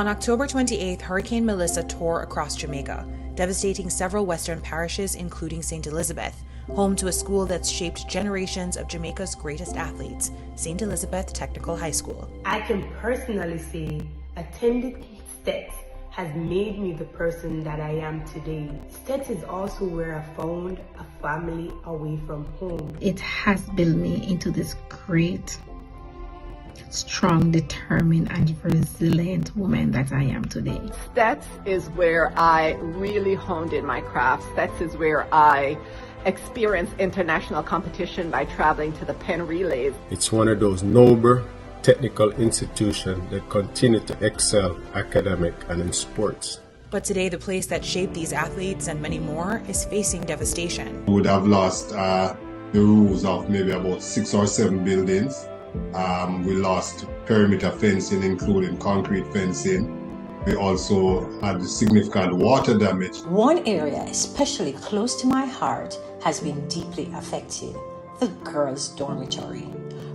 On October 28th, Hurricane Melissa tore across Jamaica, devastating several western parishes, including St. Elizabeth, home to a school that's shaped generations of Jamaica's greatest athletes, St. Elizabeth Technical High School. I can personally say attending STETHS has made me the person that I am today. STETHS is also where I found a family away from home. It has built me into this great, strong, determined, and resilient woman that I am today. STETHS is where I really honed in my craft. STETHS is where I experienced international competition by traveling to the Penn Relays. It's one of those noble technical institutions that continue to excel academic and in sports. But today, the place that shaped these athletes and many more is facing devastation. We would have lost the roofs of maybe about 6 or 7 buildings. We lost perimeter fencing, including concrete fencing. We also had significant water damage. One area especially close to my heart has been deeply affected: the girls' dormitory.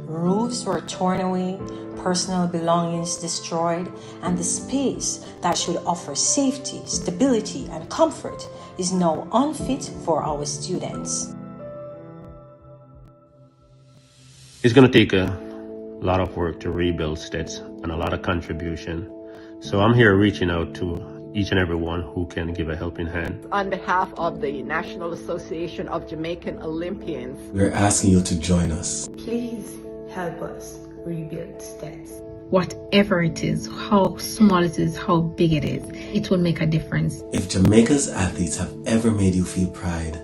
Roofs were torn away, personal belongings destroyed, and the space that should offer safety, stability, and comfort is now unfit for our students. It's going to take a lot of work to rebuild STETHS and a lot of contribution. So I'm here reaching out to each and every one who can give a helping hand. On behalf of the National Association of Jamaican Olympians, we're asking you to join us. Please help us rebuild STETHS. Whatever it is, how small it is, how big it is, it will make a difference. If Jamaica's athletes have ever made you feel pride,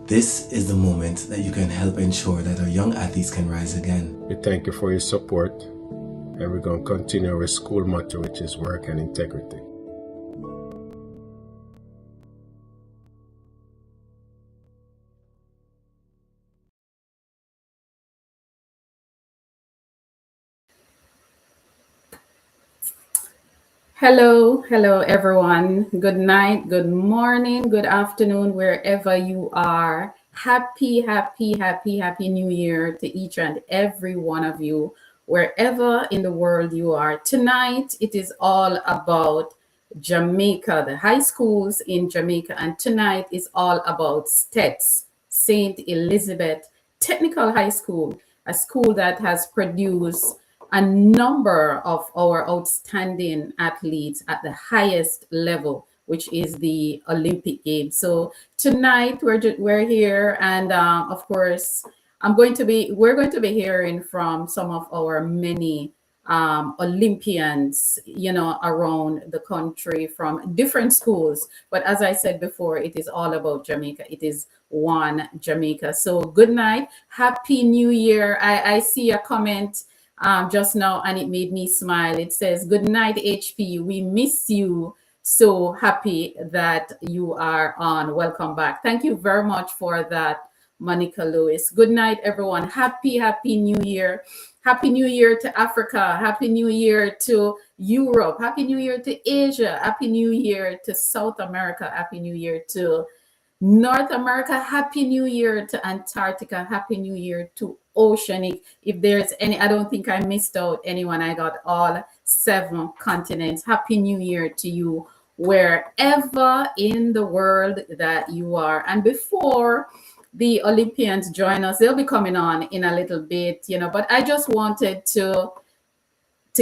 this is the moment that you can help ensure that our young athletes can rise again. We thank you for your support, and we're going to continue our school motto, which is work and integrity. Hello everyone. Good night, good morning, good afternoon, wherever you are. Happy New Year to each and every one of you, wherever in the world you are. Tonight, it is all about Jamaica, the high schools in Jamaica, and tonight is all about STETHS, St. Elizabeth Technical High School, a school that has produced a number of our outstanding athletes at the highest level, which is the Olympic Games. So tonight we're here, and of course, we're going to be hearing from some of our many Olympians, around the country from different schools. But as I said before, it is all about Jamaica. It is one Jamaica. So good night, Happy New Year. I see a comment just now, and it made me smile. It says, "Good night, HP. We miss you. So happy that you are on. Welcome back." Thank you very much for that, Monica Lewis. Good night, everyone. Happy New Year. Happy New Year to Africa. Happy New Year to Europe. Happy New Year to Asia. Happy New Year to South America. Happy New Year to North America. Happy New Year to Antarctica. Happy New Year to Oceanic. If there's any, I don't think I missed out anyone. I got all 7 continents. Happy New Year to you, wherever in the world that you are. And before the Olympians join us, they'll be coming on in a little bit, but I just wanted to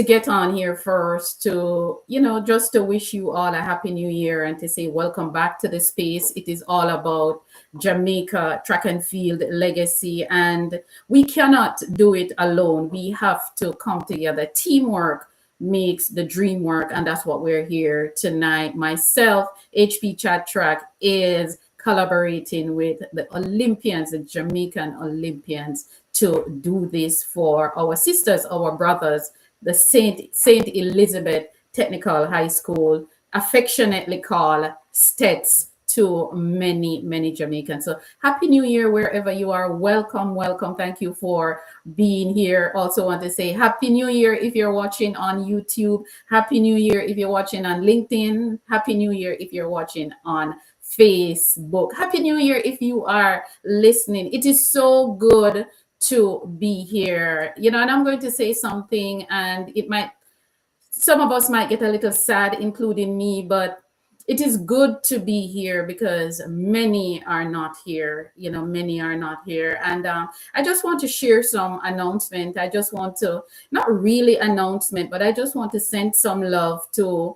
get on here first to, just to wish you all a Happy New Year and to say welcome back to the space. It is all about Jamaica track and field legacy, and we cannot do it alone. We have to come together. Teamwork makes the dream work, and that's what we're here tonight. Myself, HP Chat Track, is collaborating with the Olympians, the Jamaican Olympians, to do this for our sisters, our brothers, the St. Elizabeth Technical High School, affectionately called STETHS to many Jamaicans. So Happy New Year wherever you are. Welcome. Thank you for being here. Also want to say Happy New Year if you're watching on YouTube. Happy New Year if you're watching on LinkedIn. Happy New Year if you're watching on Facebook. Happy New Year if you are listening. It is so good to be here, and I'm going to say something, and it might some of us might get a little sad, including me, but it is good to be here because many are not here. Many are not here. And I just want to share some announcement. I just want to, not really announcement, but I just want to send some love to,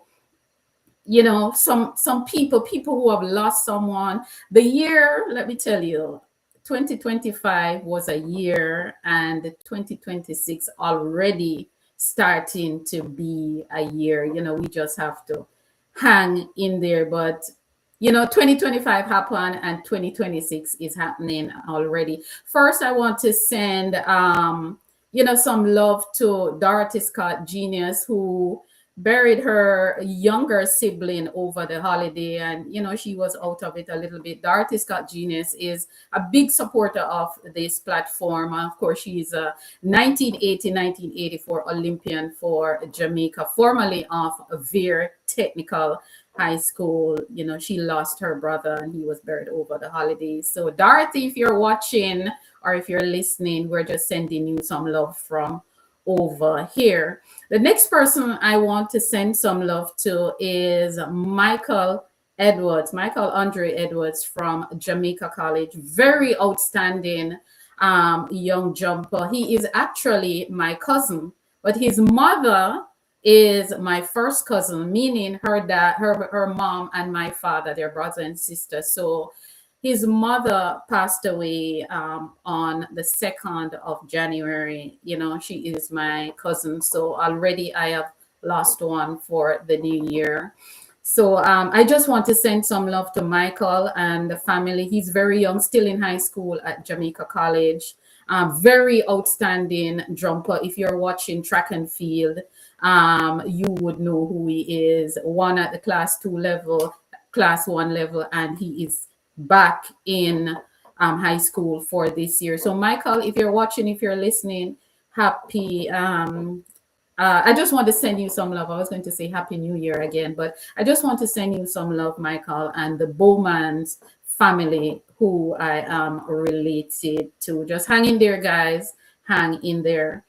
some people who have lost someone. The year, let me tell you, 2025 was a year, and 2026 already starting to be a year. We just have to hang in there. But 2025 happened and 2026 is happening already. First, I want to send some love to Dorothy Scott Genius, who buried her younger sibling over the holiday, and she was out of it a little bit. Dorothy Scott Genius is a big supporter of this platform. Of course, she's a 1980-1984 Olympian for Jamaica, formerly of Veer Technical High School. She lost her brother and he was buried over the holidays. So Dorothy, if you're watching or if you're listening, we're just sending you some love from over here. The next person I want to send some love to is Michael Andre Edwards from Jamaica College. Very outstanding young jumper. He is actually my cousin, but his mother is my first cousin, meaning her dad, her mom and my father, they're brother and sister. So his mother passed away on the 2nd of January. She is my cousin. So already I have lost one for the new year. So I just want to send some love to Michael and the family. He's very young, still in high school at Jamaica College. Very outstanding jumper. If you're watching track and field, you would know who he is. One at the class 2 level, class 1 level, and he is back in high school for this year. So Michael, if you're watching, if you're listening, happy I just want to send you some love. I was going to say happy new year again, but I just want to send you some love, Michael, and the Bowman's family who I am related to. Just hang in there, guys. Hang in there.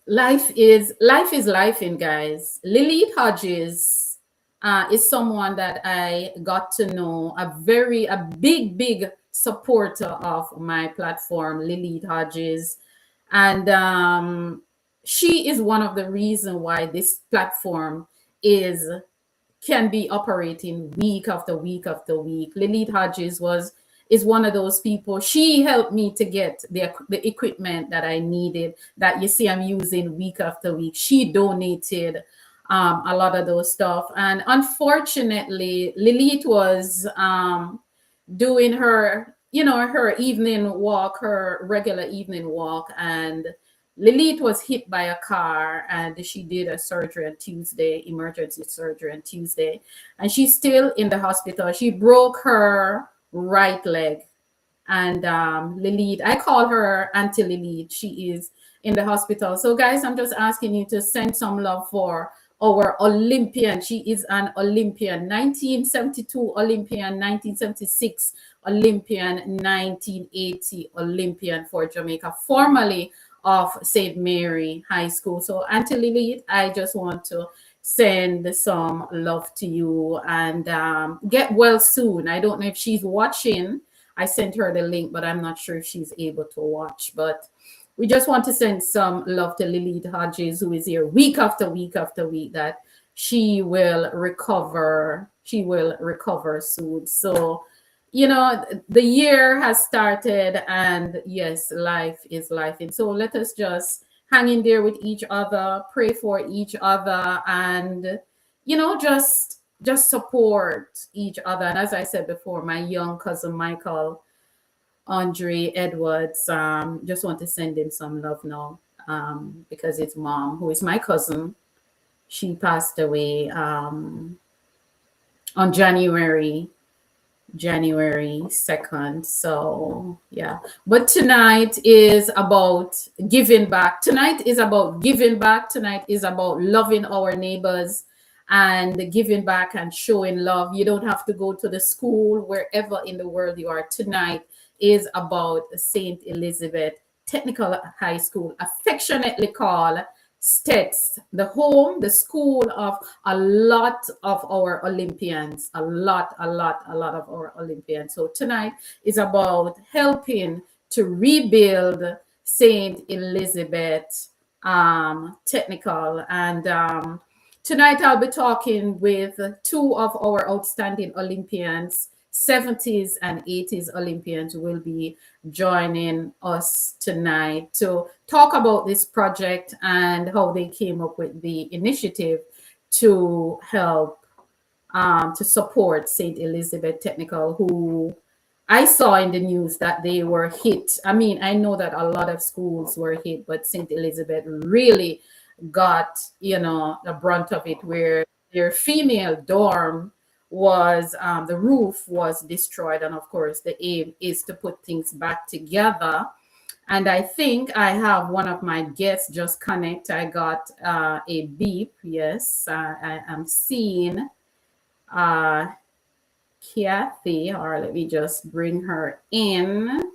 Life is life in, guys. Lilith Hodges is someone that I got to know, a big supporter of my platform, Lilith Hodges. And she is one of the reasons why this platform can be operating week after week after week. Lilith Hodges is one of those people. She helped me to get the equipment that I needed, that you see I'm using week after week. She donated a lot of those stuff. And unfortunately, Lilith was doing her, her evening walk, her regular evening walk. And Lilith was hit by a car and she did a surgery on Tuesday, emergency surgery on Tuesday. And she's still in the hospital. She broke her right leg. And Lilith, I call her Auntie Lilith. She is in the hospital. So guys, I'm just asking you to send some love for our Olympian. She is an Olympian, 1972 Olympian, 1976 Olympian, 1980 Olympian for Jamaica, formerly of St. Mary High School. So Auntie Lilith, I just want to send some love to you and get well soon. I don't know if she's watching. I sent her the link, but I'm not sure if she's able to watch. But we just want to send some love to Lilith Hodges, who is here week after week after week, that she will recover. She will recover soon. So, the year has started, and yes, life is life. And so let us just hang in there with each other, pray for each other, and, just support each other. And as I said before, my young cousin Michael Andre Edwards, just want to send him some love now, because his mom, who is my cousin, she passed away on January 2nd. So yeah, but tonight is about giving back. Tonight is about giving back. Tonight is about loving our neighbors and giving back and showing love. You don't have to go to the school, wherever in the world you are. Tonight is about St. Elizabeth Technical High School, affectionately called STETHS, the home, the school of a lot of our Olympians, a lot of our Olympians. So tonight is about helping to rebuild St. Elizabeth Technical. And tonight I'll be talking with two of our outstanding Olympians. 70s and 80s Olympians will be joining us tonight to talk about this project and how they came up with the initiative to help to support St. Elizabeth Technical, who I saw in the news that they were hit. I mean, I know that a lot of schools were hit, but St. Elizabeth really got, the brunt of it, where their female dorm was the roof was destroyed, and of course the aim is to put things back together. And I think I have one of my guests just connect. I got a beep. Yes, I am seeing Kathy, or let me just bring her in.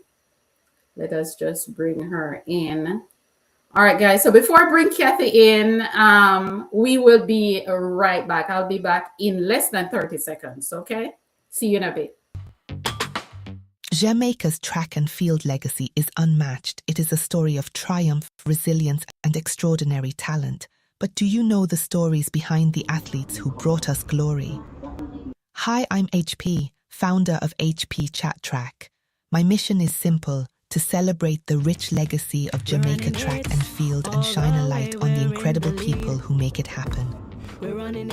Let us just bring her in. All right, guys. So before I bring Kathy in, we will be right back. I'll be back in less than 30 seconds. Okay. See you in a bit. Jamaica's track and field legacy is unmatched. It is a story of triumph, resilience, and extraordinary talent. But do you know the stories behind the athletes who brought us glory? Hi, I'm HP, founder of HP Chat Track. My mission is simple: to celebrate the rich legacy of Jamaica track and field and shine a light on the incredible people who make it happen.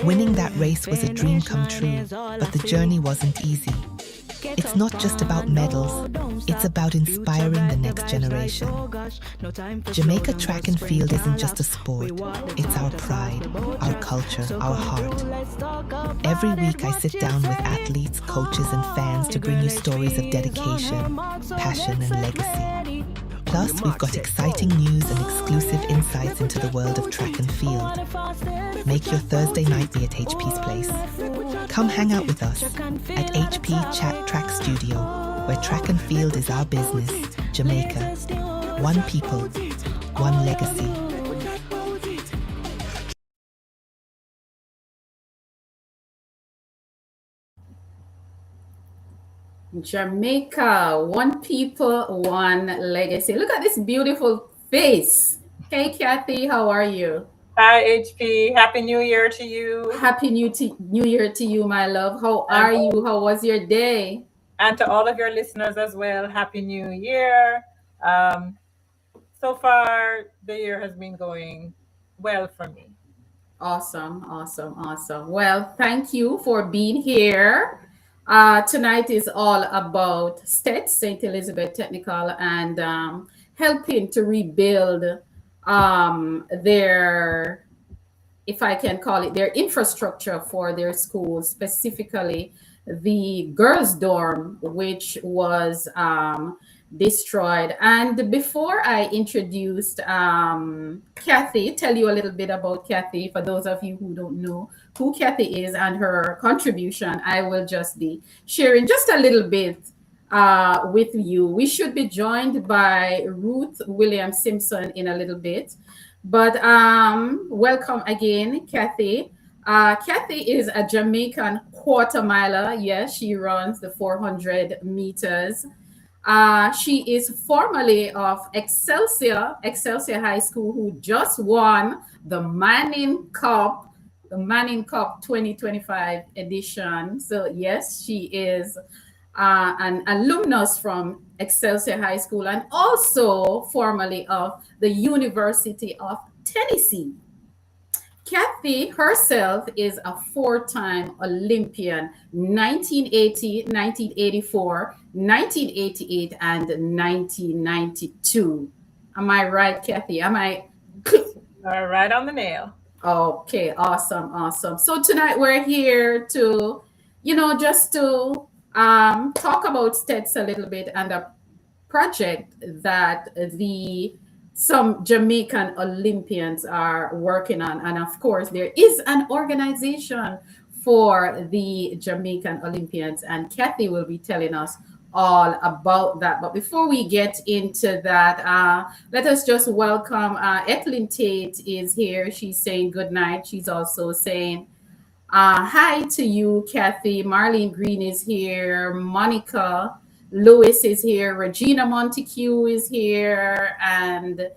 Winning that race was a dream come true, but the journey wasn't easy. It's not just about medals, it's about inspiring the next generation. Jamaica track and field isn't just a sport, it's our pride, our culture, our heart. Every week I sit down with athletes, coaches and fans to bring you stories of dedication, passion and legacy. Plus, we've got exciting news and exclusive insights into the world of track and field. Make your Thursday night be at HP's place. Come hang out with us at HP Chat Track Studio, where track and field is our business. Jamaica. One people, one legacy. Jamaica, one people, one legacy. Look at this beautiful face. Hey, Kathy, how are you? Hi, HP. Happy New Year to you. Happy New Year to you, my love. How are you? How was your day? And to all of your listeners as well, Happy New Year. So far, the year has been going well for me. Awesome. Well, thank you for being here. Tonight is all about STETHS, St. Elizabeth Technical, and helping to rebuild their, if I can call it, their infrastructure for their schools, specifically the girls' dorm, which was destroyed. And before I introduced Kathy, tell you a little bit about Kathy, for those of you who don't know who Kathy is and her contribution, I will just be sharing just a little bit with you. We should be joined by Ruth Williams Simpson in a little bit, but welcome again, Kathy. Kathy is a Jamaican quarter miler. Yes, she runs the 400 meters. She is formerly of Excelsior High School, who just won the Manning Cup 2025 edition. So yes, she is an alumnus from Excelsior High School and also formerly of the University of Tennessee. Kathy herself is a four-time Olympian, 1980, 1984, 1988, and 1992. Am I right, Kathy? Am I? Right on the nail. Okay, awesome. So tonight we're here to, just to talk about STETHS a little bit and a project that some Jamaican Olympians are working on. And of course, there is an organization for the Jamaican Olympians, and Kathy will be telling us all about that. But before we get into that, let us just welcome Ethelyn Tate is here. She's saying good night. She's also saying hi to you, Kathy. Marlene Green is here. Monica Lewis is here. Regina Montague is here. And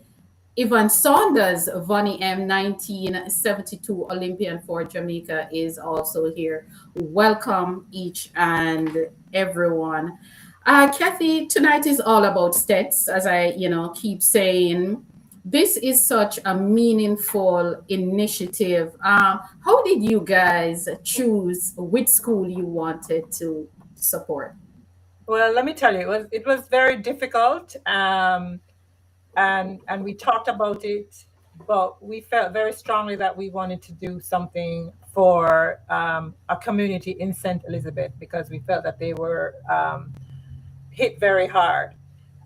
Yvonne Saunders, Vonnie M, 1972 Olympian for Jamaica, is also here. Welcome each and everyone. Kathy, tonight is all about STETHS, as I, keep saying. This is such a meaningful initiative. How did you guys choose which school you wanted to support? Well, let me tell you, it was very difficult. And we talked about it, but we felt very strongly that we wanted to do something for a community in St. Elizabeth, because we felt that they were hit very hard.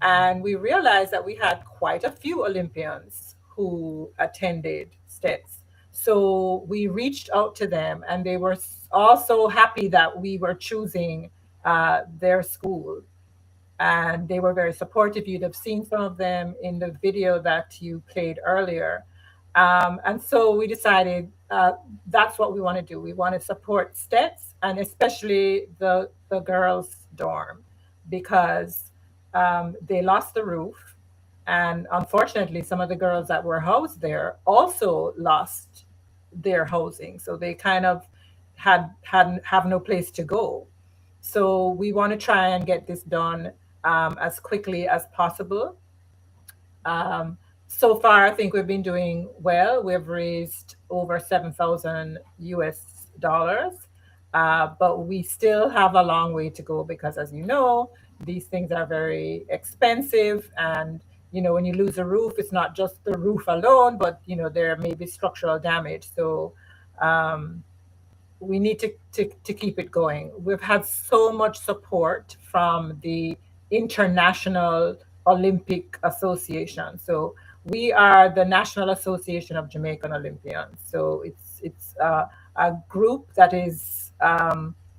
And we realized that we had quite a few Olympians who attended STETHS. So we reached out to them, and they were also happy that we were choosing their school, and they were very supportive. You'd have seen some of them in the video that you played earlier. And so we decided that's what we want to do. We want to support STETHS, and especially the girls' dorm, because they lost the roof. And unfortunately, some of the girls that were housed there also lost their housing. So they kind of have no place to go. So we want to try and get this done as quickly as possible. So far, I think we've been doing well. We've raised over 7,000 US dollars, but we still have a long way to go, because, as you know, these things are very expensive. And, when you lose a roof, it's not just the roof alone, but, there may be structural damage. So we need to keep it going. We've had so much support from the International Olympic Association. So we are the National Association of Jamaican Olympians. So it's a group that is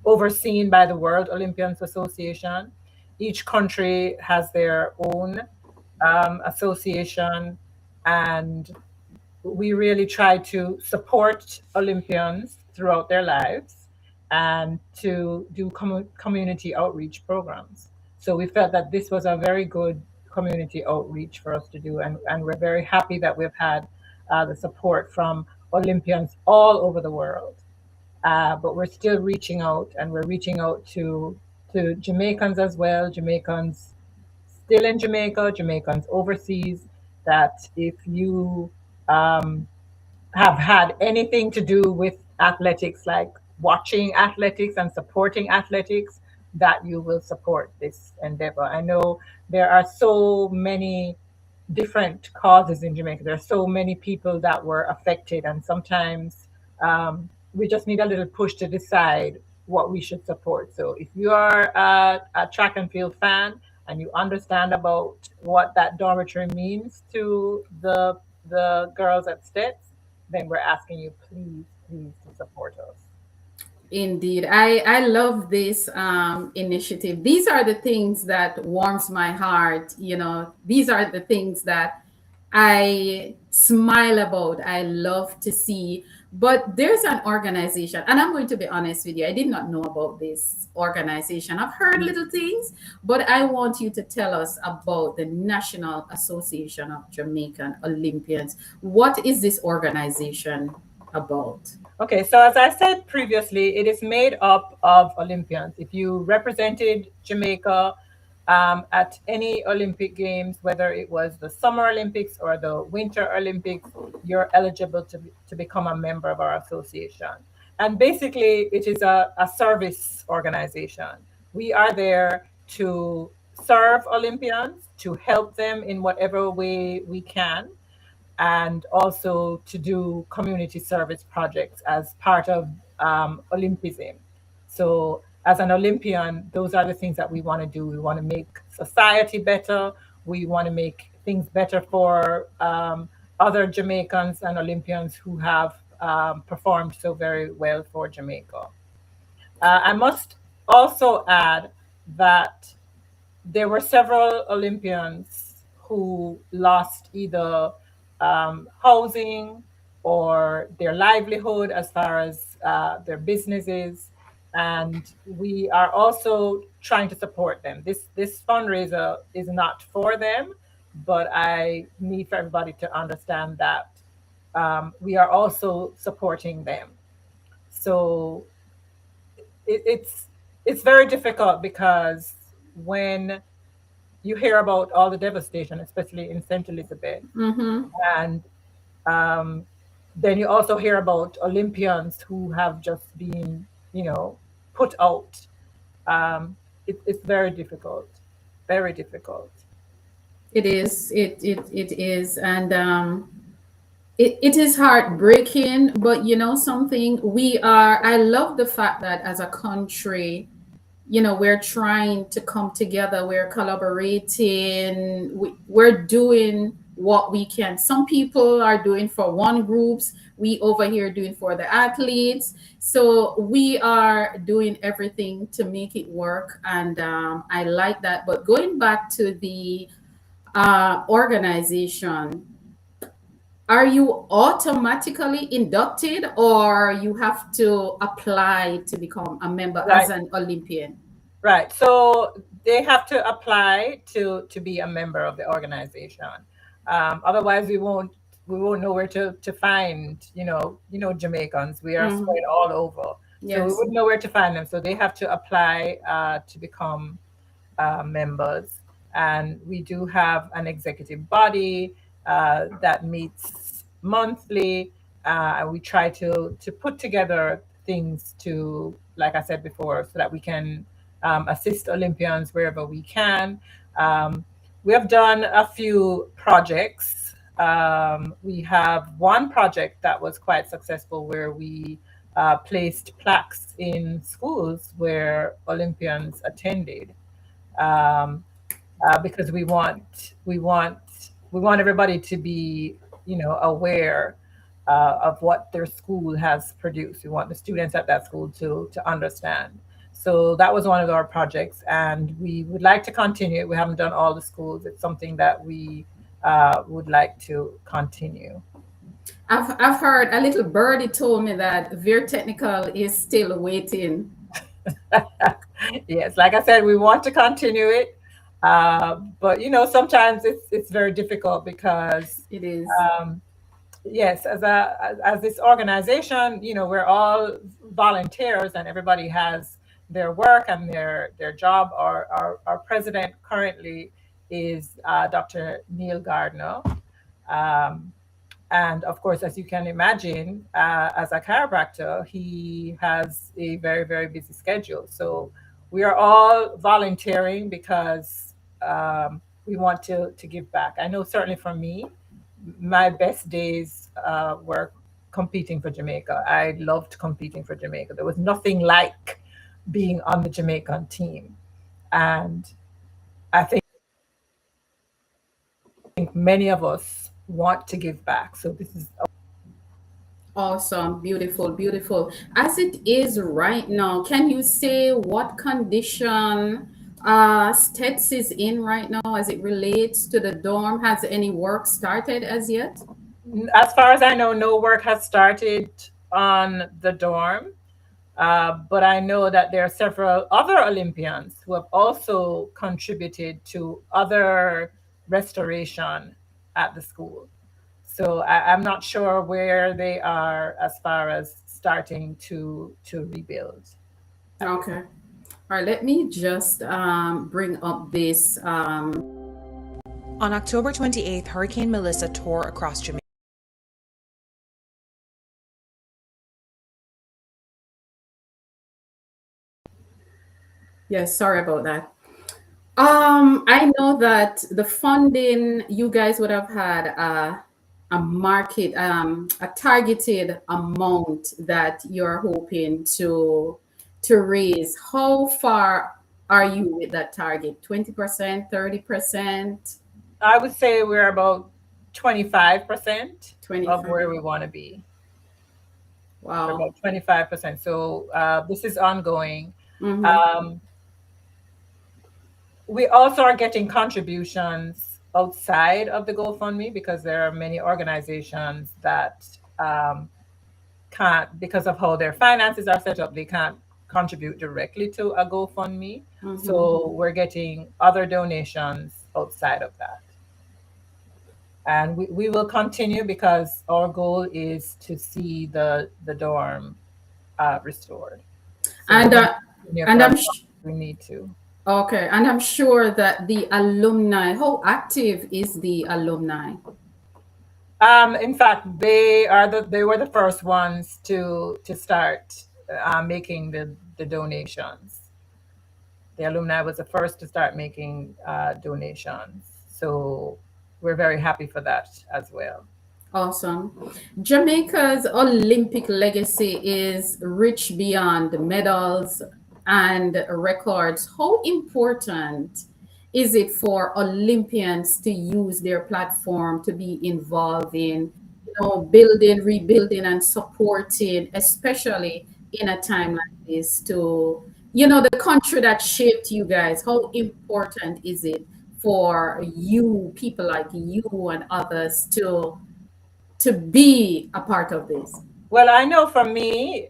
overseen by the World Olympians Association. Each country has their own association, and we really try to support Olympians throughout their lives and to do community outreach programs. So we felt that this was a very good community outreach for us to do, and we're very happy that we've had the support from Olympians all over the world. But we're still reaching out, and we're reaching out to Jamaicans as well, Jamaicans still in Jamaica, Jamaicans overseas, that if you have had anything to do with athletics, like watching athletics and supporting athletics, that you will support this endeavor. I know there are so many different causes in Jamaica. There are so many people that were affected, and sometimes we just need a little push to decide what we should support. So if you are a track and field fan and you understand about what that dormitory means to the girls at STETHS, then we're asking you, please to support us. Indeed. I love this initiative. These are the things that warms my heart. These are the things that I smile about. I love to see. But there's an organization, and I'm going to be honest with you, I did not know about this organization. I've heard little things, but I want you to tell us about the National Association of Jamaican Olympians. What is this organization about? Okay, so as I said previously, it is made up of Olympians. If you represented Jamaica at any Olympic Games, whether it was the Summer Olympics or the Winter Olympics, you're eligible to become a member of our association. And basically, it is a service organization. We are there to serve Olympians, to help them in whatever way we can, and also to do community service projects as part of Olympism. So as an Olympian, those are the things that we want to do. We want to make society better. We want to make things better for other Jamaicans and Olympians who have performed so very well for Jamaica. I must also add that there were several Olympians who lost either housing or their livelihood as far as their businesses, and we are also trying to support them. This fundraiser is not for them, but I need for everybody to understand that we are also supporting them. So it's very difficult because when you hear about all the devastation, especially in St. Elizabeth, and um, then you also hear about Olympians who have just been, put out. It's very difficult, very difficult. It is. It is, and it is heartbreaking. But you know something, we are. I love the fact that as a country, we're trying to come together. We're collaborating. We're doing what we can. Some people are doing for one groups. We over here doing for the athletes. So we are doing everything to make it work, and I like that. But going back to the organization, are you automatically inducted or you have to apply to become a member as Right. an Olympian? Right. So they have to apply to be a member of the organization. Otherwise, we won't know where to find Jamaicans. We are Mhm. spread all over, so we Yes. wouldn't know where to find them. So they have to apply to become members. And we do have an executive body that meets monthly. And we try to put together things to, like I said before, so that we can assist Olympians wherever we can. Um, we have done a few projects. We have one project that was quite successful where we placed plaques in schools where Olympians attended, um, because we want everybody to be aware of what their school has produced. We want the students at that school to understand. So that was one of our projects, and we would like to continue it. We haven't done all the schools. It's something that we would like to continue. I've heard a little birdie told me that Veer Technical is still waiting. Yes, like I said, we want to continue it, but sometimes it's very difficult because It is. yes, as this organization, we're all volunteers and everybody has their work and their job. Our president currently is Dr. Neil Gardner. Um, and of course, as you can imagine, as a chiropractor, he has a very, very busy schedule. So we are all volunteering because we want to give back. I know certainly for me, my best days were competing for Jamaica. I loved competing for Jamaica. There was nothing like being on the Jamaican team. And I think many of us want to give back. So this is Awesome, beautiful, beautiful. As it is right now, can you say what condition STETHS is in right now as it relates to the dorm? Has any work started as yet? as far as I know, no work has started on the dorm. But I know that there are several other Olympians who have also contributed to other restoration at the school. So I'm not sure where they are as far as starting to rebuild. Okay. All right, let me just bring up this. On October 28th, Hurricane Melissa tore across Jamaica. Yes, sorry about that. I know that the funding you guys would have had a market, a targeted amount that you're hoping to raise. How far are you with that target? 20%, 30%? I would say we're about 25% of 25. where we want to be. We're Wow. about 25%. So this is ongoing. Mhm. Um, We also are getting contributions outside of the GoFundMe because there are many organizations that can't, because of how their finances are set up, they can't contribute directly to a GoFundMe. So we're getting other donations outside of that. And we will continue because our goal is to see the dorm restored. So And we need to. Okay, and I'm sure that the alumni, how active is the alumni? In fact, they were the first ones to start making the donations. The alumni was the first to start making donations. So we're very happy for that as well. Awesome. Jamaica's Olympic legacy is rich beyond medals and records. How important is it for Olympians to use their platform to be involved in, building, rebuilding, and supporting, especially in a time like this, to, the country that shaped you guys? How important is it for you, people like you and others, to be a part of this? Well, I know for me,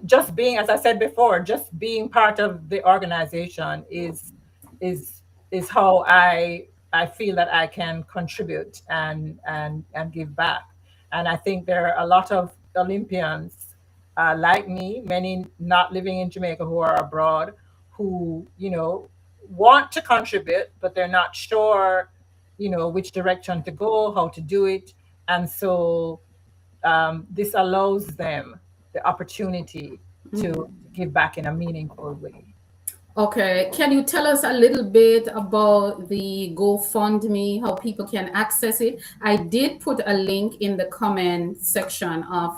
just being, as I said before, just being part of the organization is how I feel that I can contribute and give back. And I think there are a lot of Olympians like me, many not living in Jamaica who are abroad, who want to contribute, but they're not sure which direction to go, how to do it. And so this allows them the opportunity to give back in a meaningful way. Okay, can you tell us a little bit about the GoFundMe, how people can access it? I did put a link in the comment section of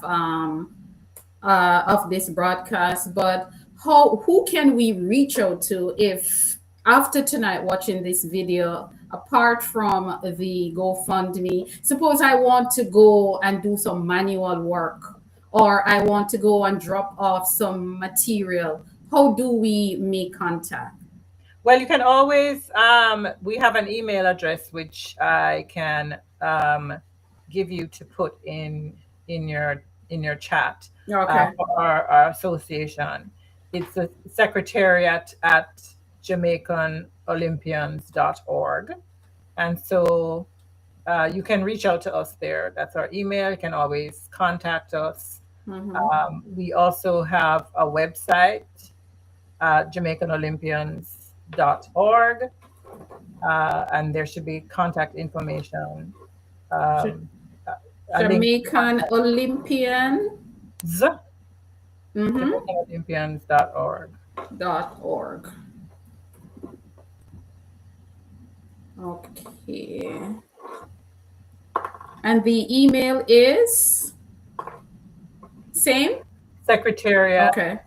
this broadcast, but who can we reach out to if after tonight watching this video, apart from the GoFundMe, suppose I want to go and do some manual work, or I want to go and drop off some material, how do we make contact? Well, you can always, we have an email address which I can give you to put in your chat. Okay. For our association. It's a secretariat at JamaicanOlympians.org. And so you can reach out to us there. That's our email. You can always contact us. We also have a website, JamaicanOlympians.org. And there should be contact information. Jamaican Olympians. Olympians.org. .org. Okay. And the email is same? Secretariat. Okay.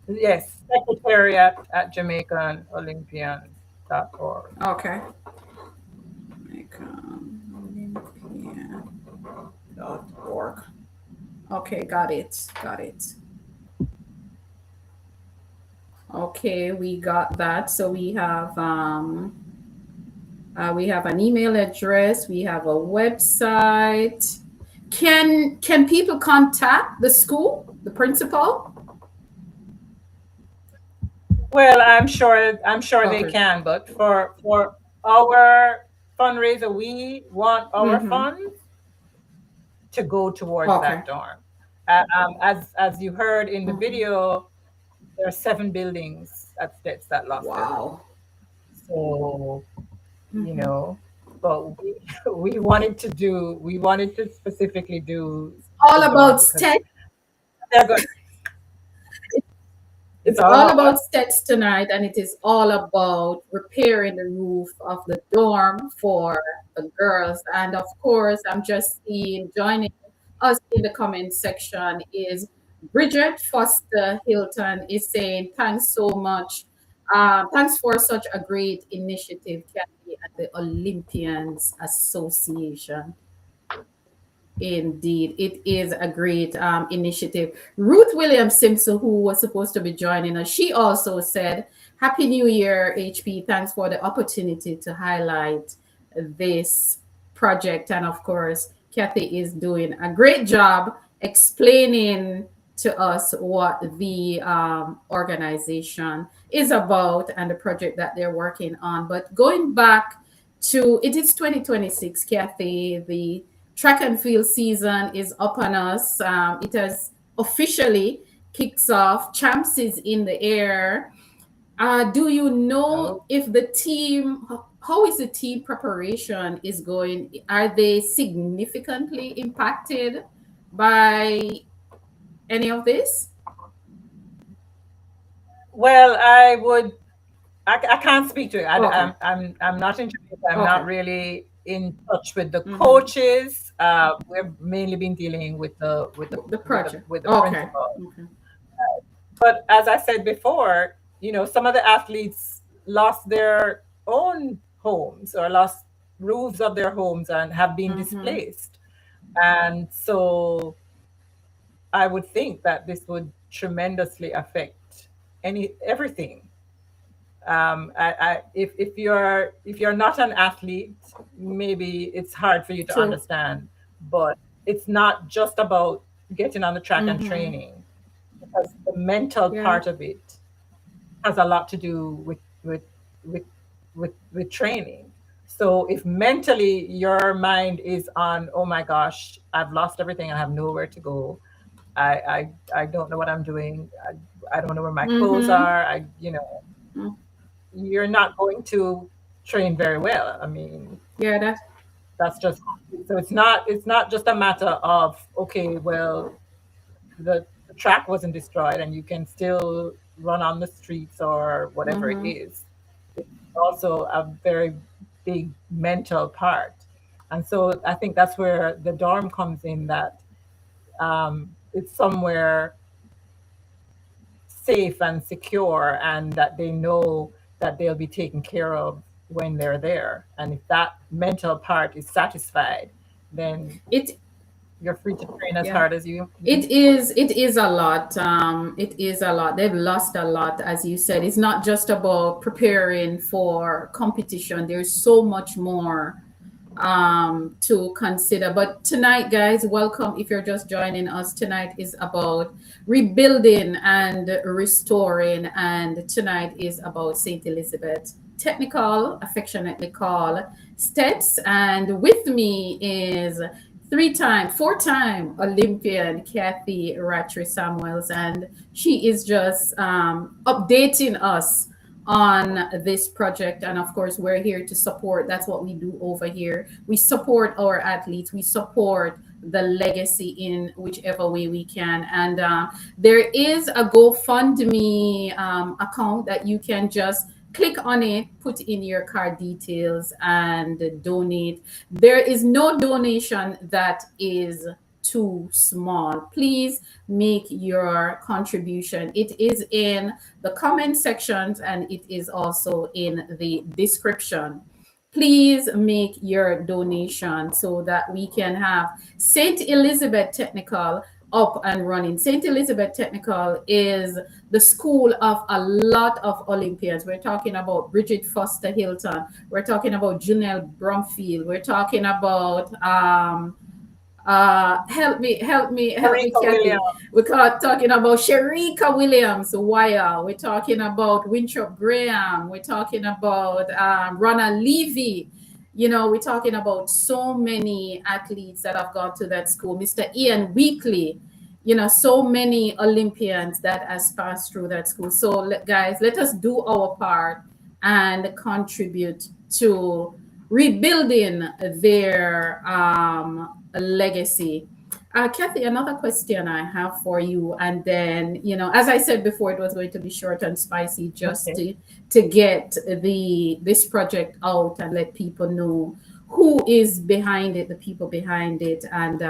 Yes, secretariat at JamaicanOlympians.org. Okay. JamaicanOlympian.org. Okay, got it. Okay, we got that. So we have an email address, we have a website. Can people contact the school, the principal? Well, I'm sure they can, but for our fundraiser, we want our funds to go towards that dorm. As you heard in the video, there are 7 buildings at STETHS that lost their life. So, but we wanted to specifically do all about STETHS. It's all about STETHS tonight, and it is all about repairing the roof of the dorm for the girls. And of course, I'm just seeing, joining us in the comment section is Bridget Foster Hilton is saying, thanks so much. Thanks for such a great initiative, Kathy, at the Olympians Association. Indeed, it is a great initiative. Ruth Williams Simpson, who was supposed to be joining us, she also said, Happy New Year, HP. Thanks for the opportunity to highlight this project. And of course, Kathy is doing a great job explaining to us what the organization is about and the project that they're working on. But going back to it is 2026, Kathy. The track and field season is upon us. It has officially kicks off. Champs is in the air. Do you know if the team, how is the team preparation is going? Are they significantly impacted by any of this? Well, I can't speak to it. I'm not in Jamaica. I'm not really in touch with the coaches. We've mainly been dealing with the project, with the principal. But as I said before, some of the athletes lost their own homes or lost roofs of their homes and have been displaced. And so I would think that this would tremendously affect everything. If you're not an athlete, maybe it's hard for you to understand. But it's not just about getting on the track and training, because the mental part of it has a lot to do with training. So if mentally your mind is on, oh my gosh, I've lost everything, I have nowhere to go, I don't know what I'm doing, I don't know where my clothes are, you're not going to train very well. I mean, that's just, so it's not just a matter of, okay, well, the track wasn't destroyed and you can still run on the streets or whatever it is. It's also a very big mental part. And so I think that's where the dorm comes in, that it's somewhere safe and secure, and that they know that they'll be taken care of when they're there. And if that mental part is satisfied, then you're free to train as hard as you. It is a lot. It is a lot. They've lost a lot, as you said. It's not just about preparing for competition. There's so much more to consider. But tonight, guys, welcome. If you're just joining us, tonight is about rebuilding and restoring. And tonight is about St. Elizabeth Technical, affectionately called STETHS. And with me is four-time Olympian Kathy Rattray Samuels, and she is just updating us on this project. And of course, we're here to support. That's what we do over here. We support our athletes. We support the legacy in whichever way we can. And there is a GoFundMe account that you can just click on it, put in your card details, and donate. There is no donation that is too small. Please make your contribution. It is in the comment sections and it is also in the description. Please make your donation so that we can have St. Elizabeth Technical up and running. St. Elizabeth Technical is the school of a lot of Olympians. We're talking about Bridget Foster Hilton. We're talking about Janelle Brumfield. We're talking about help me, Kathy. We're talking about Sherika Williams Wire. We're talking about Winthrop Graham. We're talking about Ronna Levy. We're talking about so many athletes that have gone to that school. Mr. Ian Weekly, so many Olympians that has passed through that school. So guys, let us do our part and contribute to rebuilding their legacy. Kathy, another question I have for you, and then as I said before, it was going to be short and spicy, just to get this project out and let people know who is behind it, the people behind it, and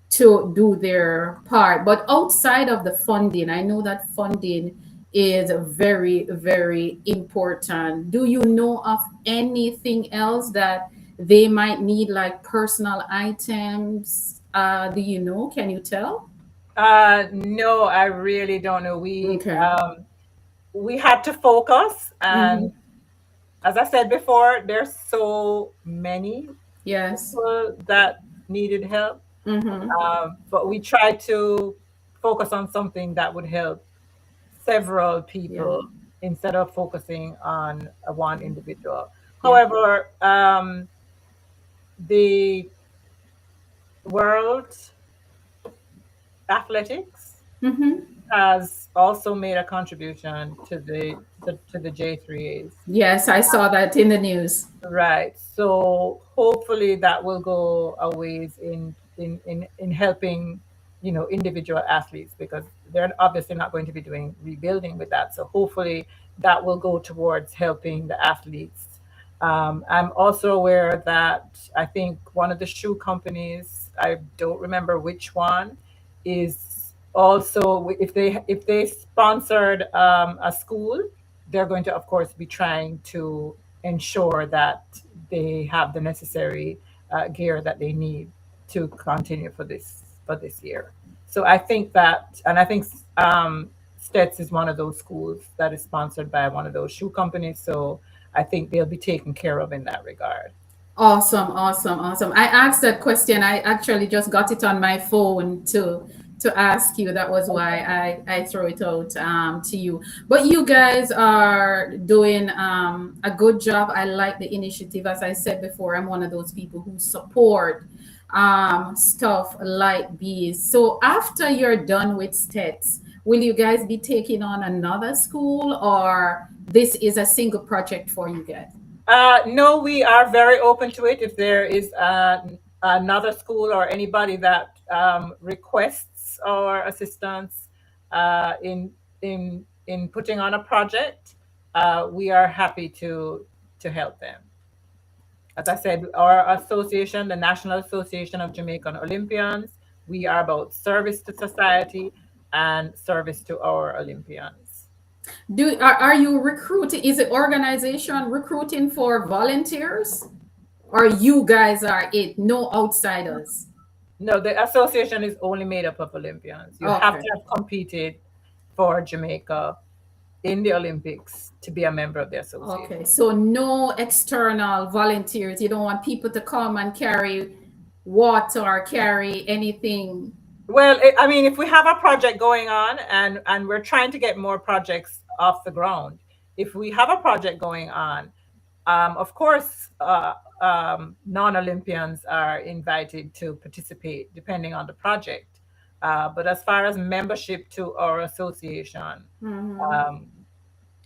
to do their part. But outside of the funding, I know that funding is very, very important. Do you know of anything else that they might need, like personal items? Do you know? Can you tell? No, I really don't know. we had to focus, and Mm-hmm. as I said before, there's so many Yes. people that needed help. Mm-hmm. But we tried to focus on something that would help several Yeah. people instead of focusing on one individual. Yeah. However, the world athletics Mm-hmm. has also made a contribution to the J3As. Yes, I saw that in the news. Right. So hopefully that will go a ways in helping, individual athletes, because they're obviously not going to be doing rebuilding with that. So hopefully that will go towards helping the athletes. I'm also aware that I think one of the shoe companies, I don't remember which one, is also, if they sponsored a school, they're going to, of course, be trying to ensure that they have the necessary gear that they need to continue for this year. So I think that, and I think STETHS is one of those schools that is sponsored by one of those shoe companies. So I think they'll be taken care of in that regard. Awesome, awesome, awesome. I asked that question. I actually just got it on my phone to ask you. That was why I throw it out to you. But you guys are doing a good job. I like the initiative. As I said before, I'm one of those people who support stuff like these. So after you're done with STETS, will you guys be taking on another school, or this is a single project for you guys? No, we are very open to it. If there is another school or anybody that requests our assistance in putting on a project, we are happy to help them. As I said, our association, the National Association of Jamaican Olympians, we are about service to society and service to our Olympians. Are you recruiting? Is the organization recruiting for volunteers, or you guys are it? No outsiders. No, the association is only made up of Olympians. You have Okay. to have competed for Jamaica in the Olympics to be a member of the association. Okay. So no external volunteers. You don't want people to come and carry water or carry anything. Well, I mean, if we have a project going on, and we're trying to get more projects off the ground, if we have a project going on, of course, non-Olympians are invited to participate depending on the project. But as far as membership to our association, Mhm.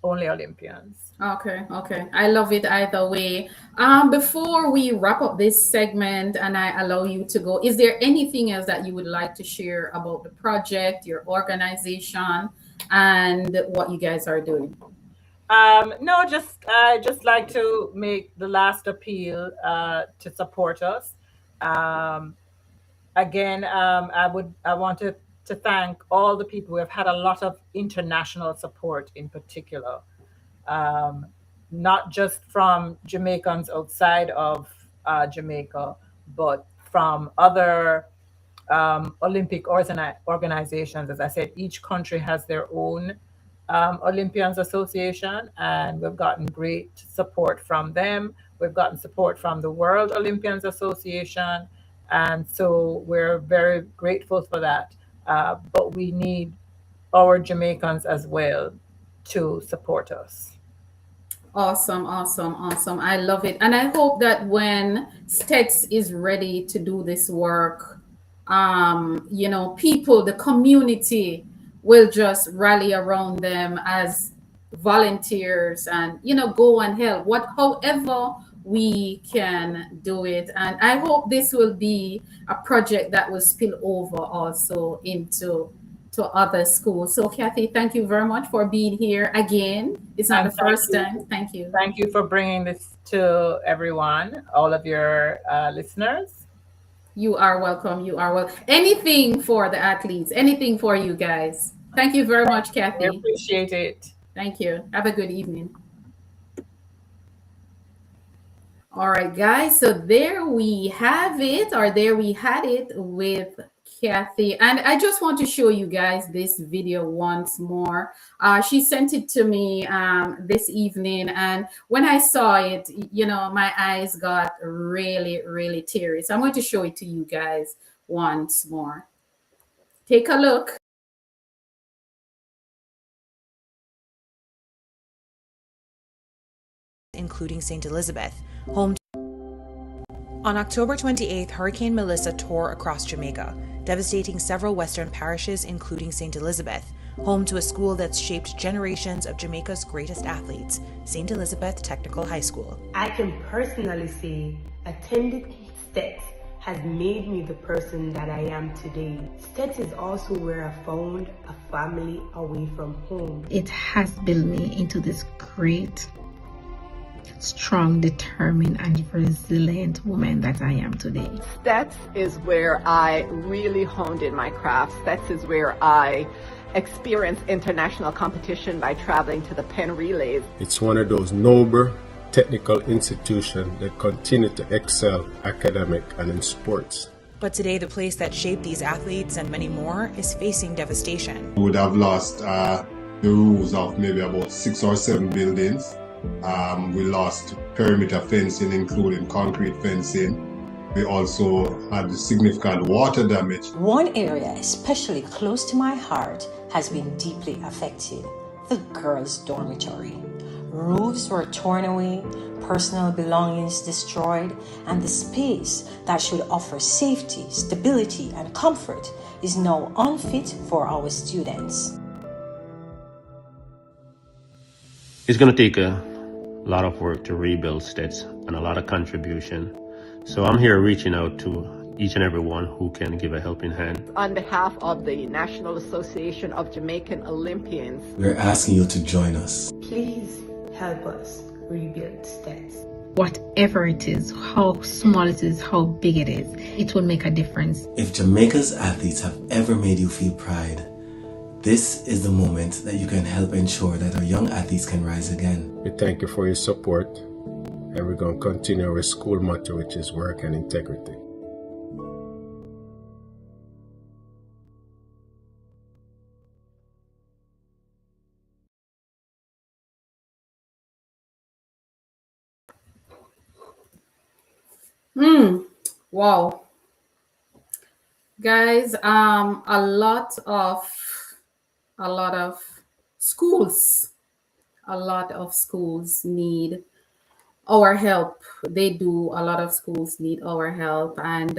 only Olympians. Okay, okay. I love it either way. Before we wrap up this segment and I allow you to go, is there anything else that you would like to share about the project, your organization, and what you guys are doing? No, I just like to make the last appeal to support us. Um, Again, I wanted to thank all the people. We've had a lot of international support in particular, um, not just from Jamaicans outside of Jamaica, but from other Olympic organizations. As I said, each country has their own Olympians Association, and we've gotten great support from them. We've gotten support from the World Olympians Association, and so we're very grateful for that. But we need our Jamaicans as well to support us. Awesome, awesome, awesome. I love it. And I hope that when STETS is ready to do this work, people, the community will just rally around them as volunteers and, go and help however we can do it. And I hope this will be a project that will spill over also into to other schools. So Kathy, thank you very much for being here again. It's not And the first time. Thank you. Thank you for bringing this to everyone, all of your listeners. You are welcome. You are welcome. Anything for the athletes, anything for you guys. Thank you very much, We Kathy. appreciate it. Thank you. Have a good evening. All right, guys. So there we have it, or there we had it with Kathy. And I just want to show you guys this video once more. She sent it to me this evening. And when I saw it, you know, my eyes got really, really teary. So I'm going to show it to you guys once more. Take a look. Including St. Elizabeth, home to. On October 28th, Hurricane Melissa tore across Jamaica, devastating several western parishes, including St. Elizabeth, home to a school that's shaped generations of Jamaica's greatest athletes, St. Elizabeth Technical High School. I can personally say attending STETHS has made me the person that I am today. STETHS is also where I found a family away from home. It has built me into this great, strong, determined, and resilient woman that I am today. STETHS is where I really honed in my craft. STETHS is where I experienced international competition by traveling to the Penn Relays. It's one of those noble technical institutions that continue to excel academic and in sports. But today, the place that shaped these athletes and many more is facing devastation. We would have lost the roofs of maybe about 6 or 7 buildings. We lost perimeter fencing, including concrete fencing. We also had significant water damage. One area especially close to my heart has been deeply affected: the girls' dormitory. Roofs were torn away, personal belongings destroyed, and the space that should offer safety, stability, and comfort is now unfit for our students. It's going to take a lot of work to rebuild STETHS and a lot of contribution. So I'm here reaching out to each and every one who can give a helping hand. On behalf of the National Association of Jamaican Olympians, We're asking you to join us. Please help us rebuild STETHS. Whatever it is, how small it is, how big it is, it will make a difference. If Jamaica's athletes have ever made you feel pride, this is the moment that you can help ensure that our young athletes can rise again. We thank you for your support, and we're going to continue our school motto, which is work and integrity. Wow. Guys, a lot of schools need our help. They do. A lot of schools need our help. And,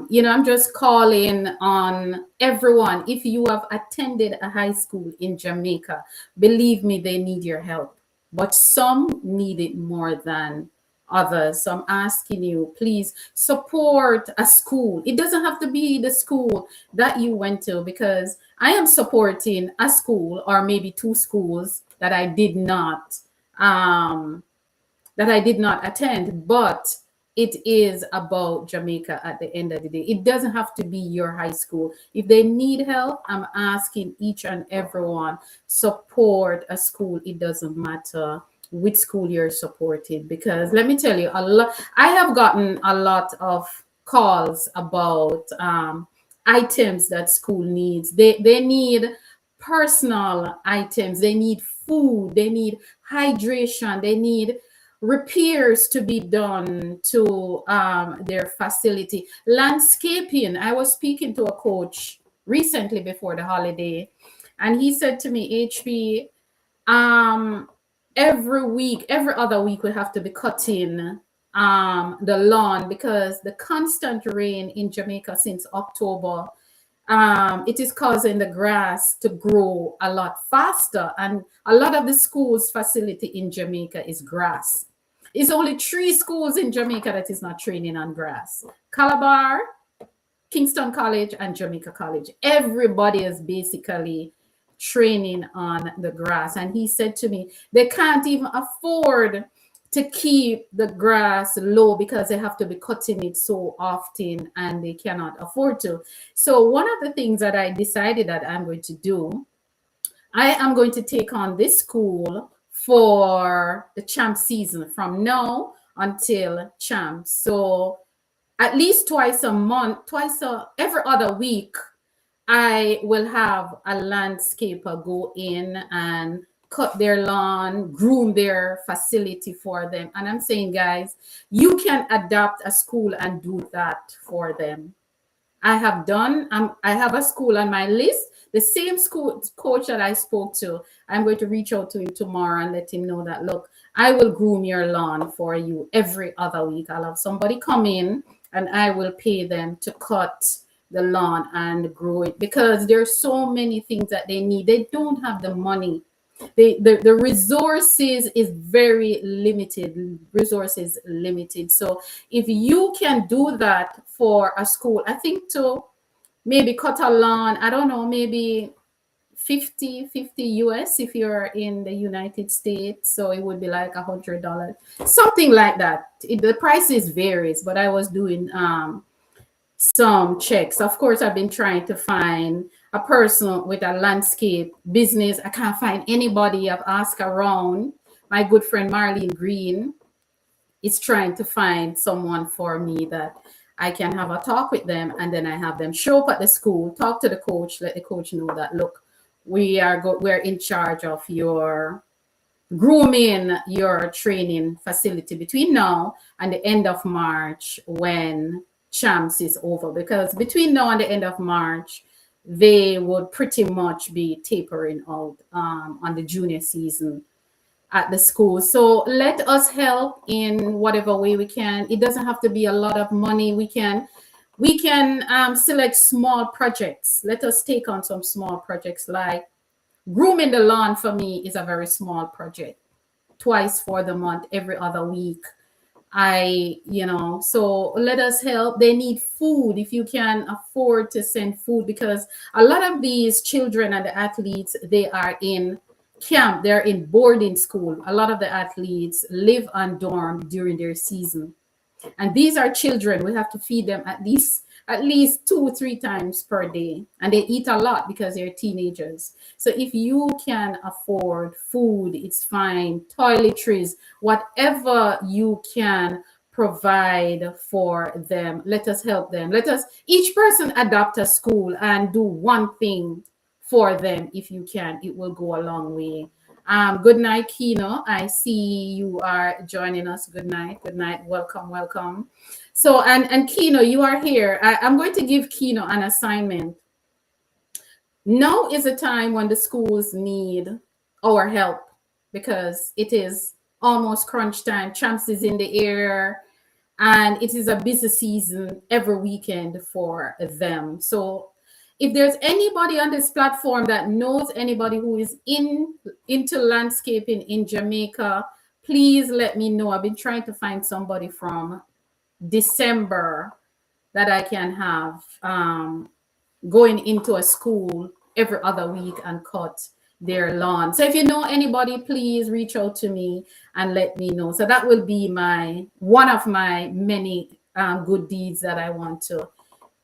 you know, I'm just calling on everyone. If you have attended a high school in Jamaica, believe me, they need your help. But some need it more than others. So I'm asking you, please support a school. It doesn't have to be the school that you went to, because I am supporting a school or maybe 2 schools that I did not attend, but it is about Jamaica at the end of the day. It doesn't have to be your high school. If they need help, I'm asking each and everyone, support a school. It doesn't matter which school you're supported, because let me tell you, I have gotten a lot of calls about items that school needs. They need personal items, they need food, they need hydration, they need repairs to be done to their facility. Landscaping. I was speaking to a coach recently before the holiday, and he said to me, HP, every other week we have to be cutting the lawn, because the constant rain in Jamaica since October, it is causing the grass to grow a lot faster, and a lot of the schools facility in Jamaica is grass. It's only 3 schools in Jamaica that is not training on grass: Calabar, Kingston College, and Jamaica College. Everybody is basically training on the grass. And he said to me, they can't even afford to keep the grass low because they have to be cutting it so often, and they cannot afford to. So one of the things that I decided that I'm going to do, I am going to take on this school for the champ season from now until champ. So at least twice a month, every other week, I will have a landscaper go in and cut their lawn, groom their facility for them. And I'm saying, guys, you can adapt a school and do that for them. I have a school on my list. The same school coach that I spoke to, I'm going to reach out to him tomorrow and let him know that, look, I will groom your lawn for you every other week. I'll have somebody come in and I will pay them to cut the lawn and grow it, because there's so many things that they need. They don't have the money. The resources is very limited. Resources limited. So if you can do that for a school, I think to maybe cut a lawn, I don't know, maybe 50 US if you're in the United States, so it would be like $100, something like that. The prices varies, but I was doing some checks. Of course, I've been trying to find a person with a landscape business. I can't find anybody. I've asked around. My good friend Marlene Green is trying to find someone for me that I can have a talk with them, and then I have them show up at the school, talk to the coach, let the coach know that, look, we're in charge of your grooming, your training facility between now and the end of March when champs is over, because between now and the end of March they would pretty much be tapering out on the junior season at the school. So let us help in whatever way we can. It doesn't have to be a lot of money. We can select small projects. Let us take on some small projects, like grooming the lawn for me is a very small project, twice for the month, every other week. So let us help. They need food. If you can afford to send food, because a lot of these children and the athletes, they are in camp, they're in boarding school. A lot of the athletes live on dorm during their season. And these are children. We have to feed them at least 2-3 times per day. And they eat a lot because they're teenagers. So if you can afford food, it's fine. Toiletries, whatever you can provide for them, let us help them. Let us, each person, adopt a school and do one thing for them. If you can, it will go a long way. Good night, Kino. I see you are joining us. Good night. Good night. Welcome, welcome. So, and Kino, you are here. I'm going to give Kino an assignment. Now is a time when the schools need our help, because it is almost crunch time. Champs is in the air, and it is a busy season every weekend for them. So if there's anybody on this platform that knows anybody who is into landscaping in Jamaica, please let me know. I've been trying to find somebody from December that I can have going into a school every other week and cut their lawn. So if you know anybody, please reach out to me and let me know. So that will be one of my many good deeds that I want to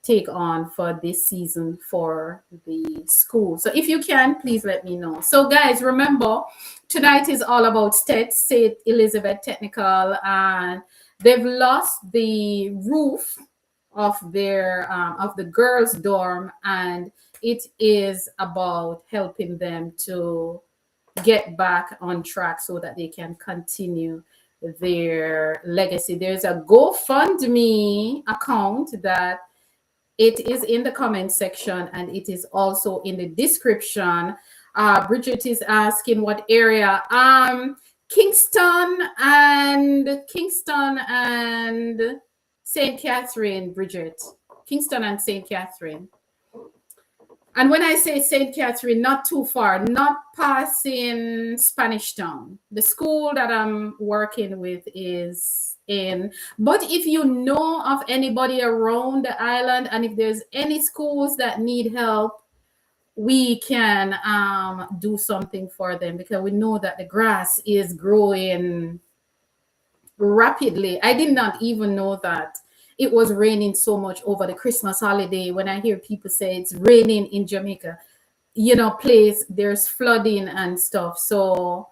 take on for this season for the school. So if you can, please let me know. So guys, remember, tonight is all about STETHS, St. Elizabeth Technical, and they've lost the roof of their of the girls' dorm, and it is about helping them to get back on track so that they can continue their legacy. There's a GoFundMe account that it is in the comment section, and it is also in the description. Bridget is asking what area. Kingston and St. Catherine, Bridget. Kingston and St. Catherine. And when I say St. Catherine, not too far, not passing Spanish Town. The school that I'm working with is in. But if you know of anybody around the island, and if there's any schools that need help, we can do something for them, because we know that the grass is growing rapidly. I did not even know that it was raining so much over the Christmas holiday. When I hear people say it's raining in Jamaica, there's flooding and stuff. So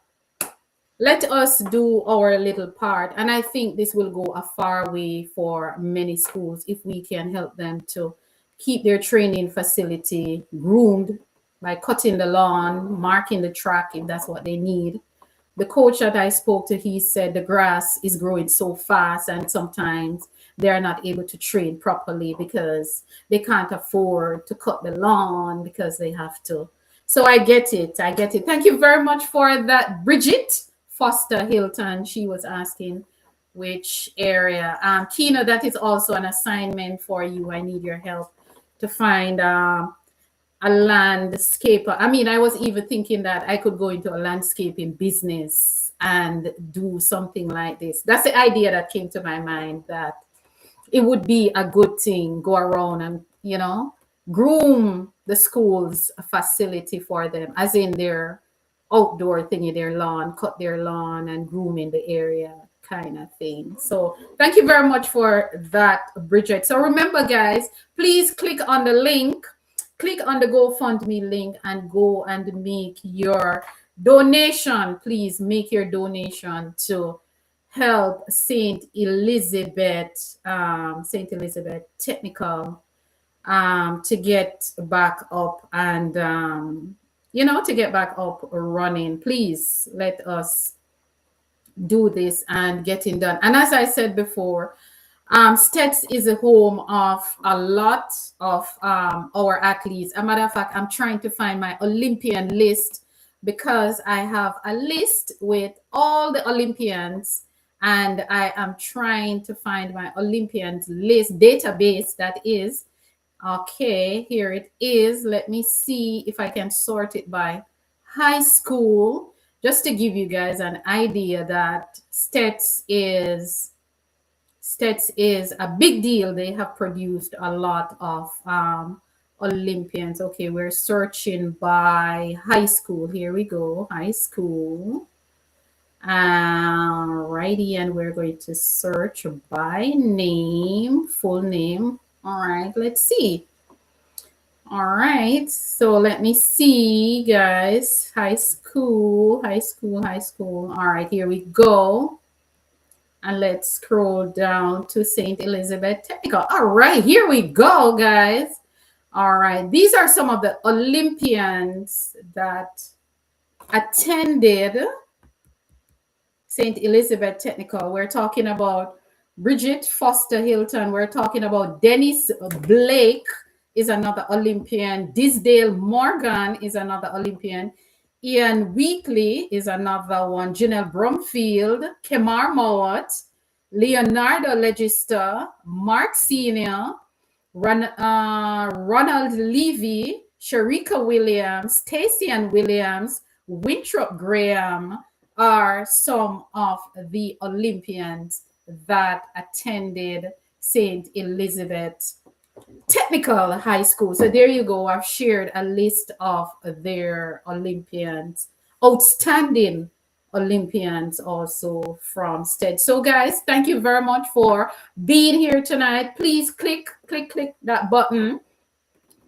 let us do our little part. And I think this will go a far way for many schools if we can help them to keep their training facility groomed by cutting the lawn, marking the track if that's what they need. The coach that I spoke to, he said the grass is growing so fast and sometimes they are not able to train properly because they can't afford to cut the lawn because they have to. So I get it. I get it. Thank you very much for that, Bridget Foster Hilton. She was asking which area. Kina, that is also an assignment for you. I need your help to find a landscaper. I mean, I was even thinking that I could go into a landscaping business and do something like this. That's the idea that came to my mind, that it would be a good thing, go around and, you know, groom the school's facility for them, as in their outdoor thingy, their lawn, cut their lawn and groom in the area kind of thing. So thank you very much for that, Bridget. So remember, guys, please click on the link, click on the GoFundMe link and go and make your donation. Please make your donation to help St. Elizabeth Technical to get back up and you know, to get back up running. Please let us do this and getting done. And as I said before, STETHS is a home of a lot of our athletes. As a matter of fact, I'm trying to find my Olympian list because I have a list with all the Olympians, and I am trying to find my Olympians list database. That is okay. Here it is. Let me see if I can sort it by high school, just to give you guys an idea that STETHS is a big deal. They have produced a lot of Olympians. Okay, we're searching by high school. Here we go, high school. Righty, and we're going to search by name, full name. All right, let's see. All right, so let me see, guys. High school. All right, here we go. And let's scroll down to St. Elizabeth Technical. All right, here we go, guys. All right, these are some of the Olympians that attended St. Elizabeth Technical. We're talking about Bridget Foster Hilton. We're talking about Dennis Blake is another Olympian. Disdale Morgan is another Olympian. Ian Weekly is another one. Janelle Brumfield, Kemar Mowat, Leonardo Legister, Mark Senior, Ronald Levy, Sharika Williams, Stacey Ann Williams, Winthrop Graham are some of the Olympians that attended St. Elizabeth Technical High School. So there you go. I've shared a list of their Olympians, outstanding Olympians also from STETHS. So guys, thank you very much for being here tonight. Please click that button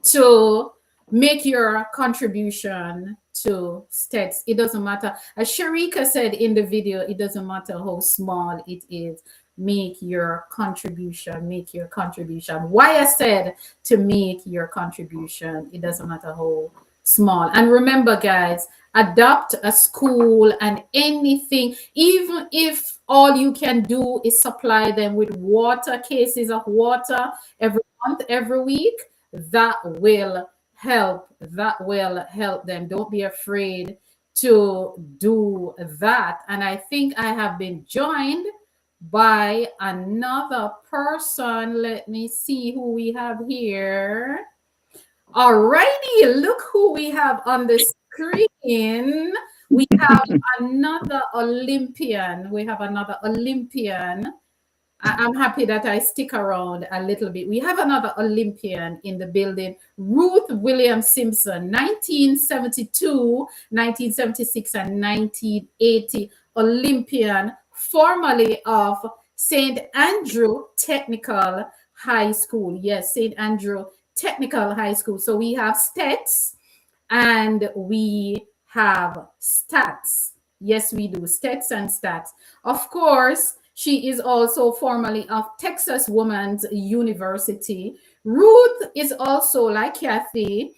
to make your contribution to STETHS. It doesn't matter. As Sharika said in the video, it doesn't matter how small it is. Make your contribution. Make your contribution. Why I said to make your contribution, it doesn't matter how small. And remember, guys, adopt a school and anything, even if all you can do is supply them with water, cases of water every month, every week, that will help. That will help them. Don't be afraid to do that. And I think I have been joined by another person. Let me see who we have here. Alrighty, look who we have on the screen. We have another Olympian. I'm happy that I stick around a little bit. We have another Olympian in the building, Ruth Williams Simpson, 1972, 1976, and 1980 Olympian, formerly of St. Andrew Technical High School. Yes, St. Andrew Technical High School. So we have STETHS and we have STATS. Yes, we do. STETHS and STATS. Of course, she is also formerly of Texas Women's University. Ruth is also, like Kathy,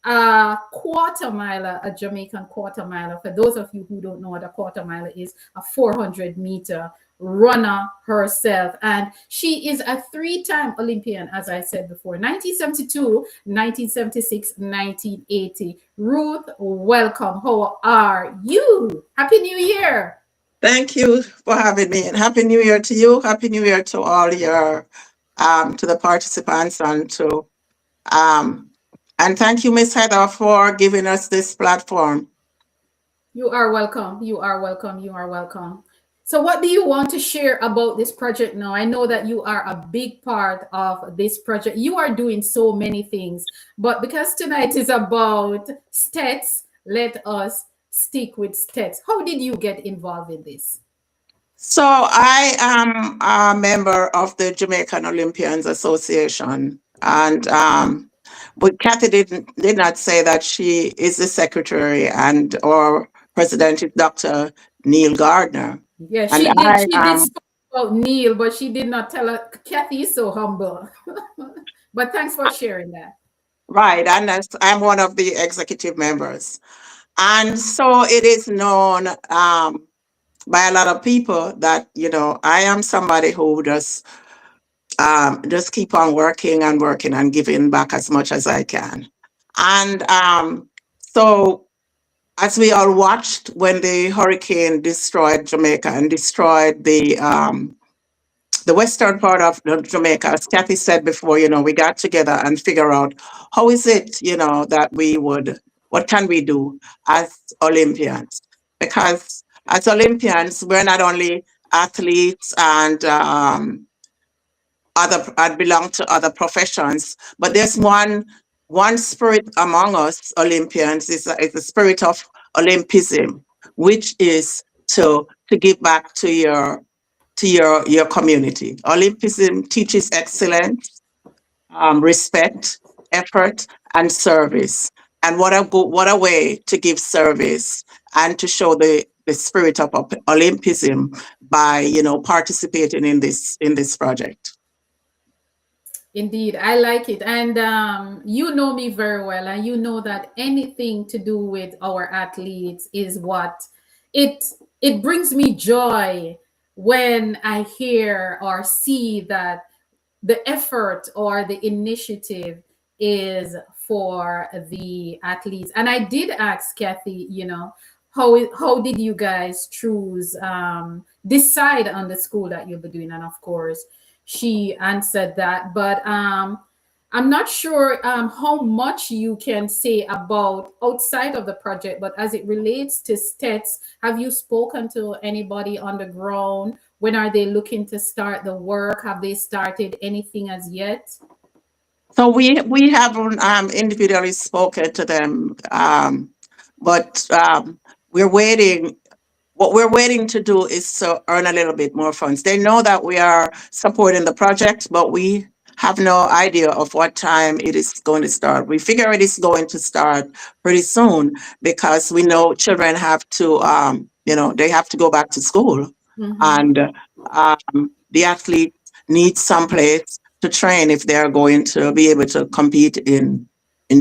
a quarter miler, a Jamaican quarter miler. For those of you who don't know what a quarter miler is, a 400-meter runner herself. And she is a three-time Olympian, as I said before, 1972, 1976, 1980. Ruth, welcome. How are you? Happy New Year. Thank you for having me, and Happy New Year to you. Happy New Year to all your, to the participants, and thank you, Miss Heather, for giving us this platform. You are welcome. You are welcome. You are welcome. So what do you want to share about this project now? I know that you are a big part of this project. You are doing so many things, but because tonight is about STETHS, let us stick with STETHS. How did you get involved in this? So I am a member of the Jamaican Olympians Association, and but Kathy did not say that she is the secretary and or president is Dr. Neil Gardner. Yeah, and she did. I She did speak about Neil, but she did not tell her. Kathy is so humble. But thanks for sharing that. Right, and I'm one of the executive members, and so it is known by a lot of people that I am somebody who just keep on working and working and giving back as much as I can. And so as we all watched when the hurricane destroyed Jamaica and destroyed the western part of Jamaica, as Kathy said before, we got together and figure out how is it, that what can we do as Olympians? Because as Olympians, we're not only athletes and belong to other professions, but there's one spirit among us Olympians is the spirit of Olympism, which is to give back to your community. Olympism teaches excellence, respect, effort, and service. And what a way to give service and to show the spirit of Olympism by participating in this project. Indeed, I like it. And you know me very well, and you know that anything to do with our athletes is what it brings me joy when I hear or see that the effort or the initiative is for the athletes. And I did ask Kathy, how did you guys choose, decide on the school that you'll be doing? And of course, she answered that, but I'm not sure how much you can say about outside of the project, but as it relates to STETHS, have you spoken to anybody on the ground? When are they looking to start the work? Have they started anything as yet? So we haven't individually spoken to them, but we're waiting. What we're waiting to do is to earn a little bit more funds. They know that we are supporting the project, but we have no idea of what time it is going to start. We figure it is going to start pretty soon because we know children have to, they have to go back to school. And the athletes need some place to train if they're going to be able to compete in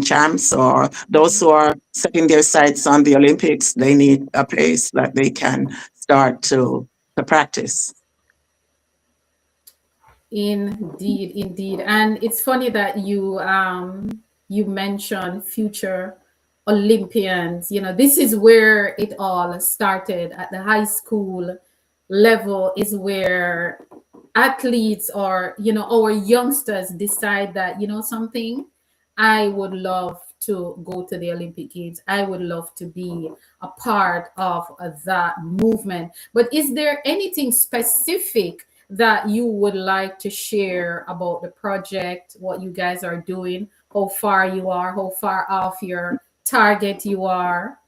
champs, or those who are setting their sights on the Olympics, they need a place that they can start to practice. Indeed. And it's funny that you mentioned future Olympians. This is where it all started at the high school level, is where athletes or our youngsters decide that something, I would love to go to the Olympic Games. I would love to be a part of that movement. But is there anything specific that you would like to share about the project, what you guys are doing, how far you are, how far off your target you are?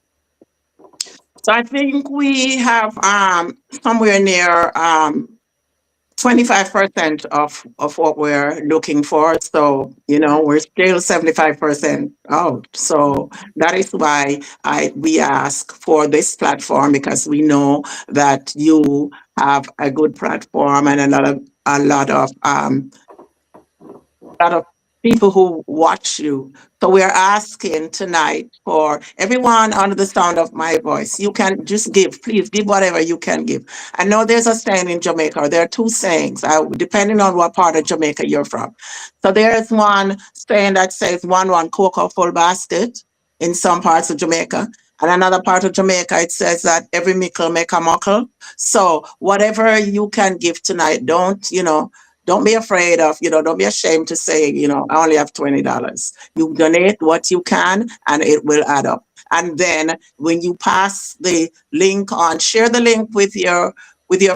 So I think we have somewhere near 25% of what we're looking for. So, we're still 75% out. So that is why we ask for this platform, because we know that you have a good platform and a lot of people who watch you. So we are asking tonight for everyone under the sound of my voice. You can just give, please give whatever you can give. I know there's a saying in Jamaica, or there are two sayings, depending on what part of Jamaica you're from. So there's one saying that says one cocoa full basket in some parts of Jamaica. And another part of Jamaica, it says that every mickle make a muckle. So whatever you can give tonight, don't be afraid of, don't be ashamed to say, I only have $20. You donate what you can and it will add up. And then when you pass the link on, share the link with your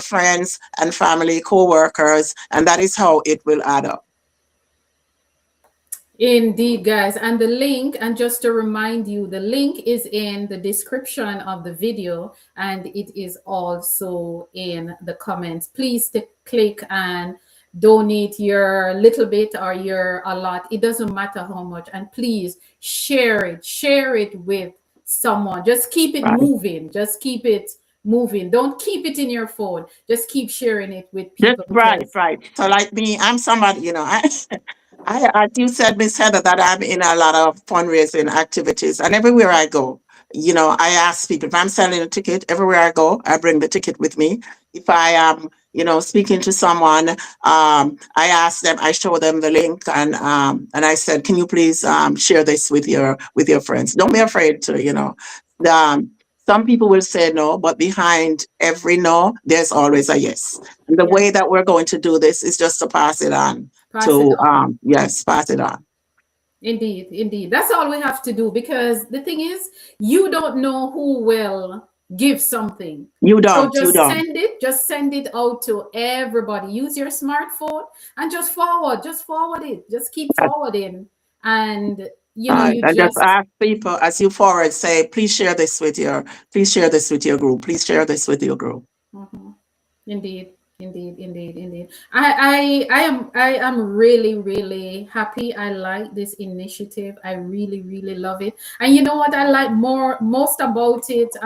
friends and family, co-workers, and that is how it will add up. Indeed, guys. And the link, and just to remind you, the link is in the description of the video, and it is also in the comments. Please click and donate your little bit or your a lot. It doesn't matter how much. And please share it with someone. Just keep it moving. Just keep it moving. Don't keep it in your phone. Just keep sharing it with people. Right. So like me, I'm somebody, as you said, Miss Heather, that I'm in a lot of fundraising activities, and everywhere I go, I ask people if I'm selling a ticket. Everywhere I go, I bring the ticket with me. If I am, speaking to someone, I ask them, I show them the link, and I said, can you please share this with your friends? Don't be afraid to, some people will say no, but behind every no, there's always a yes. And the way that we're going to do this is just to pass it on. Pass it on. Indeed. That's all we have to do, because the thing is, you don't know who will give something. You don't. So just send it out to everybody. Use your smartphone and just forward it. Just keep forwarding. And just ask people as you forward, say, please share this with your group. Please share this with your group. Mm-hmm. Indeed. I am really happy. I like this initiative. I really love it. And you know what I like most about it,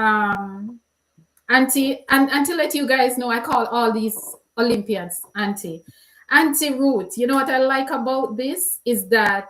Auntie, and to let you guys know, I call all these Olympians Auntie Ruth. You know what I like about this is that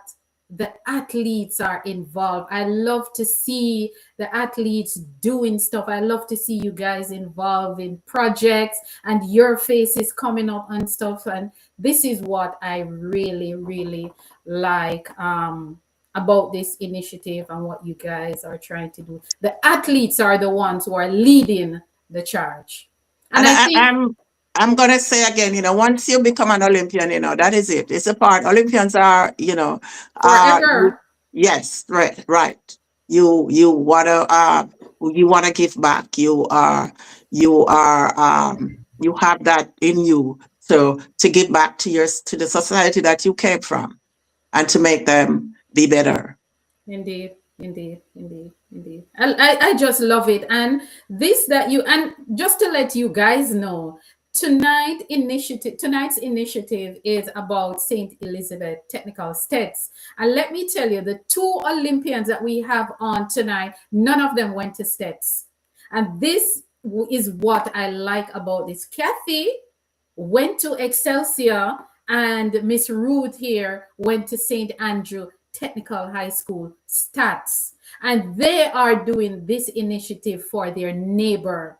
the athletes are involved. I love to see the athletes doing stuff. I love to see you guys involved in projects and your faces coming up and stuff. And this is what I really like about this initiative and what you guys are trying to do. The athletes are the ones who are leading the charge. And I think I'm going to say again, once you become an Olympian, that is it. It's a part. Olympians are, forever. Yes, right. You want to give back. You have that in you. So to give back to the society that you came from and to make them be better. Indeed. I just love it. And just to let you guys know, tonight's initiative is about St. Elizabeth Technical STETHS. And let me tell you, the 2 Olympians that we have on tonight, none of them went to STETHS. And this is what I like about this. Kathy went to Excelsior, and Miss Ruth here went to St. Andrew Technical High School, STETHS. And they are doing this initiative for their neighbor.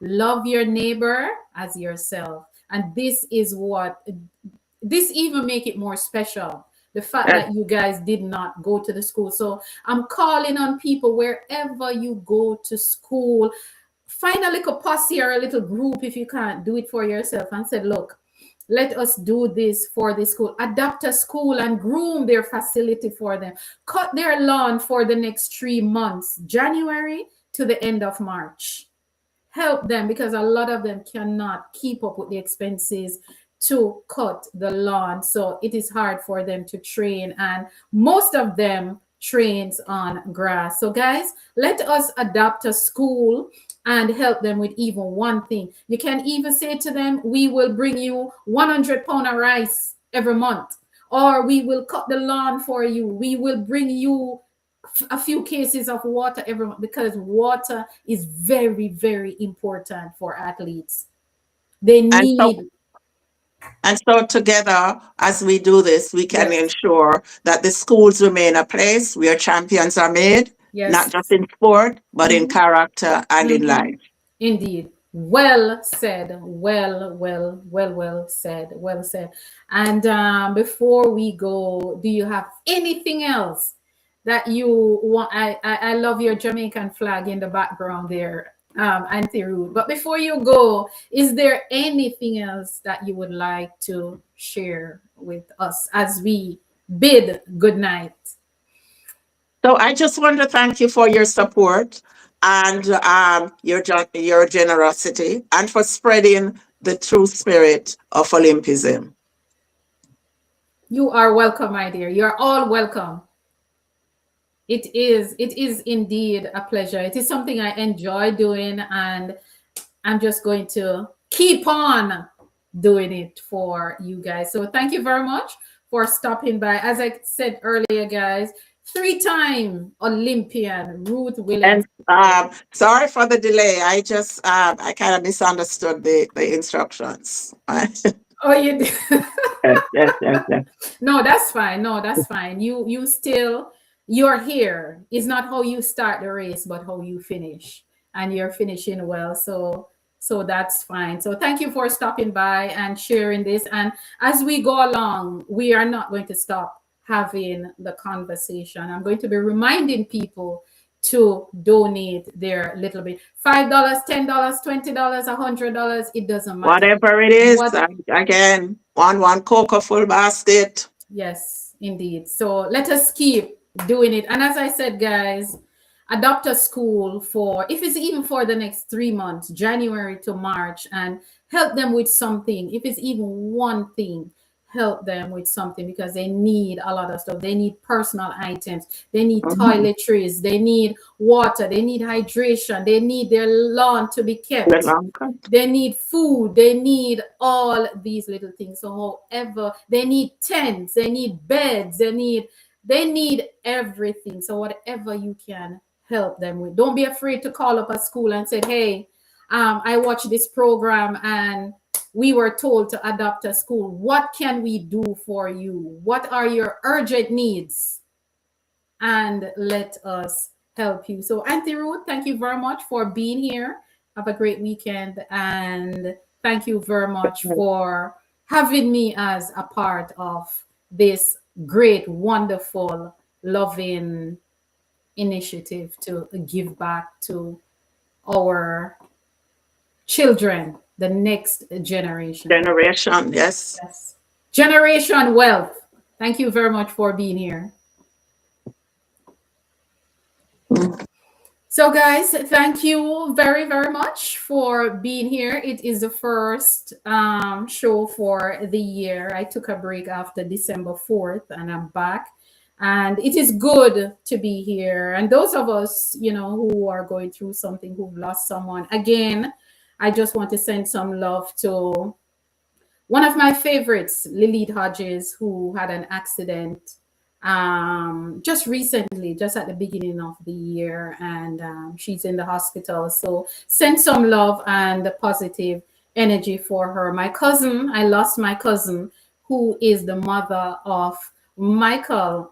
Love your neighbor as yourself. And this even make it more special. The fact that you guys did not go to the school. So I'm calling on people, wherever you go to school, find a little posse or a little group if you can't do it for yourself, and said, look, let us do this for the school. Adapt a school and groom their facility for them. Cut their lawn for the next 3 months, January to the end of March. Help them, because a lot of them cannot keep up with the expenses to cut the lawn. So it is hard for them to train, and most of them trains on grass. So guys, let us adopt a school and help them with even one thing. You can even say to them, we will bring you 100 pounds of rice every month, or we will cut the lawn for you. We will bring you a few cases of water every month, because water is very, very important for athletes. They need. And so together, as we do this, we can ensure that the schools remain a place where champions are made, not just in sport, but in character and in life. Indeed. Well said. Well said. Well said. And before we go, do you have anything else that you want? I love your Jamaican flag in the background there, Auntie Ruth. But before you go, is there anything else that you would like to share with us as we bid good night? So I just want to thank you for your support and your generosity, and for spreading the true spirit of Olympism. You are welcome, my dear. You're all welcome. It is indeed a pleasure. It is something I enjoy doing, and I'm just going to keep on doing it for you guys. So thank you very much for stopping by. As I said earlier, guys, 3-time Olympian Ruth Williams. And sorry for the delay. I just I kind of misunderstood the instructions. Oh, you did? Yes. No, that's fine. No, that's fine. You're here. It's not how you start the race, but how you finish, and you're finishing well. So that's fine. So thank you for stopping by and sharing this. And as we go along, we are not going to stop having the conversation. I'm going to be reminding people to donate their little bit. $5, $10, $20, $100, it doesn't matter. Whatever it is, again, one cocoa full basket. Yes, indeed. So let us keep doing it. And as I said, guys, adopt a school for, if it's even for the next 3 months, January to March, and help them with something. If it's even one thing, help them with something, because they need a lot of stuff. They need personal items. They need toiletries. They need water. They need hydration. They need their lawn to be kept. They need food. They need all these little things. So however, they need tents. They need beds. They need everything. So whatever you can help them with. Don't be afraid to call up a school and say, hey, I watched this program and we were told to adopt a school. What can we do for you? What are your urgent needs? And let us help you. So Auntie Ruth, thank you very much for being here. Have a great weekend. And thank you very much for having me as a part of this great, wonderful, loving initiative to give back to our children, the next generation. Yes. Generation wealth. Thank you very much for being here. So guys, thank you very, very much for being here. It is the first show for the year. I took a break after December 4th and I'm back. And it is good to be here. And those of us, who are going through something, who've lost someone, again, I just want to send some love to one of my favorites, Lilith Hodges, who had an accident just recently, just at the beginning of the year, and she's in the hospital. So send some love and positive energy for her. My cousin, I lost my cousin, who is the mother of Michael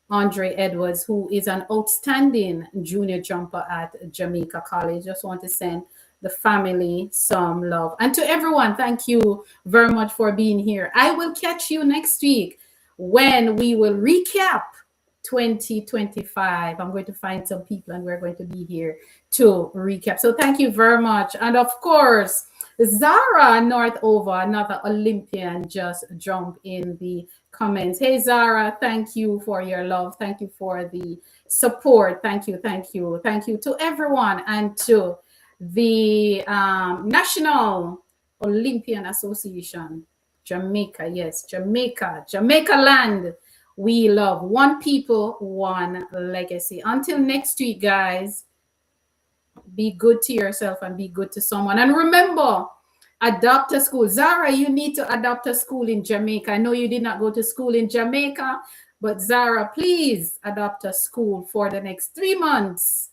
Andre Edwards, who is an outstanding junior jumper at Jamaica College. Just want to send the family some love. And to everyone, thank you very much for being here. I will catch you next week when we will recap 2025. I'm going to find some people and we're going to be here to recap. So thank you very much. And of course, Zara Northover, another Olympian, just jumped in the comments. Hey, Zara, thank you for your love. Thank you for the support. Thank you to everyone, and to the National Olympian Association, Jamaica. Yes, Jamaica land. We love one people, one legacy. Until next week, guys. Be good to yourself and be good to someone. And remember, adopt a school. Zara, you need to adopt a school in Jamaica. I know you did not go to school in Jamaica, but Zara, please adopt a school for the next 3 months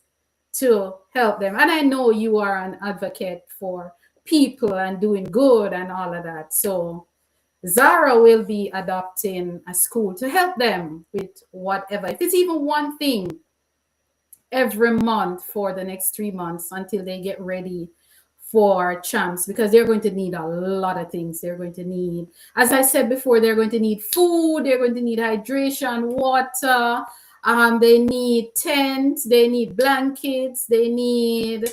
to help them. And I know you are an advocate for people and doing good and all of that. So Zara will be adopting a school to help them with whatever. If it's even one thing every month for the next 3 months until they get ready for champs, because they're going to need a lot of things. They're going to need, as I said before, they're going to need food, they're going to need hydration, water, they need tents, they need blankets, they need,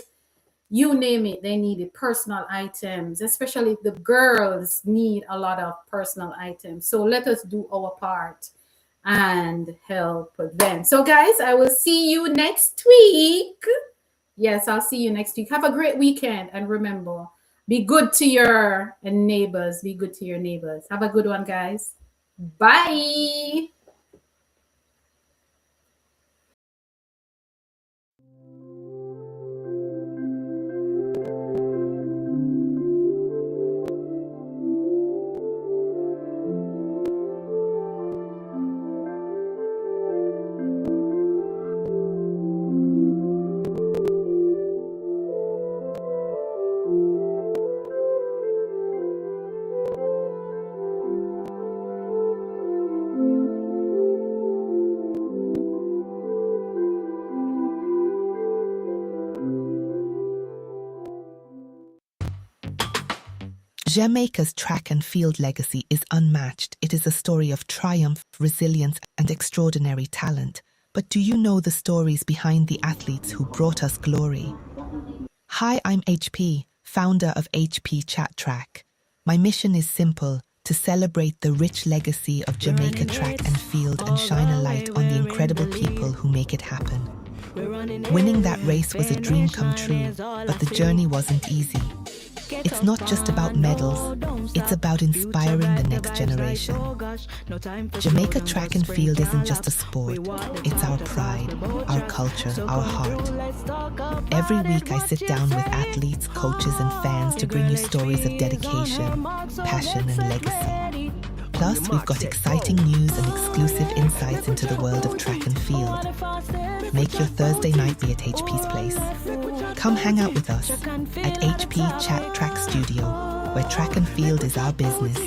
you name it, they need personal items, especially the girls need a lot of personal items. So let us do our part and help them. So guys, I will see you next week. Yes, I'll see you next week. Have a great weekend. And remember, be good to your neighbors. Be good to your neighbors. Have a good one, guys. Bye. Jamaica's track and field legacy is unmatched. It is a story of triumph, resilience, and extraordinary talent. But do you know the stories behind the athletes who brought us glory? Hi, I'm HP, founder of HP Chat Track. My mission is simple: to celebrate the rich legacy of Jamaica track and field and shine a light on the incredible people who make it happen. Winning that race was a dream come true, but the journey wasn't easy. It's not just about medals, it's about inspiring the next generation. Jamaica track and field isn't just a sport, it's our pride, our culture, our heart. Every week I sit down with athletes, coaches and fans to bring you stories of dedication, passion and legacy. Plus, we've got exciting news and exclusive insights into the world of track and field. Make your Thursday night be at HP's place. Come hang out with us at HP Chat Track Studio, where track and field is our business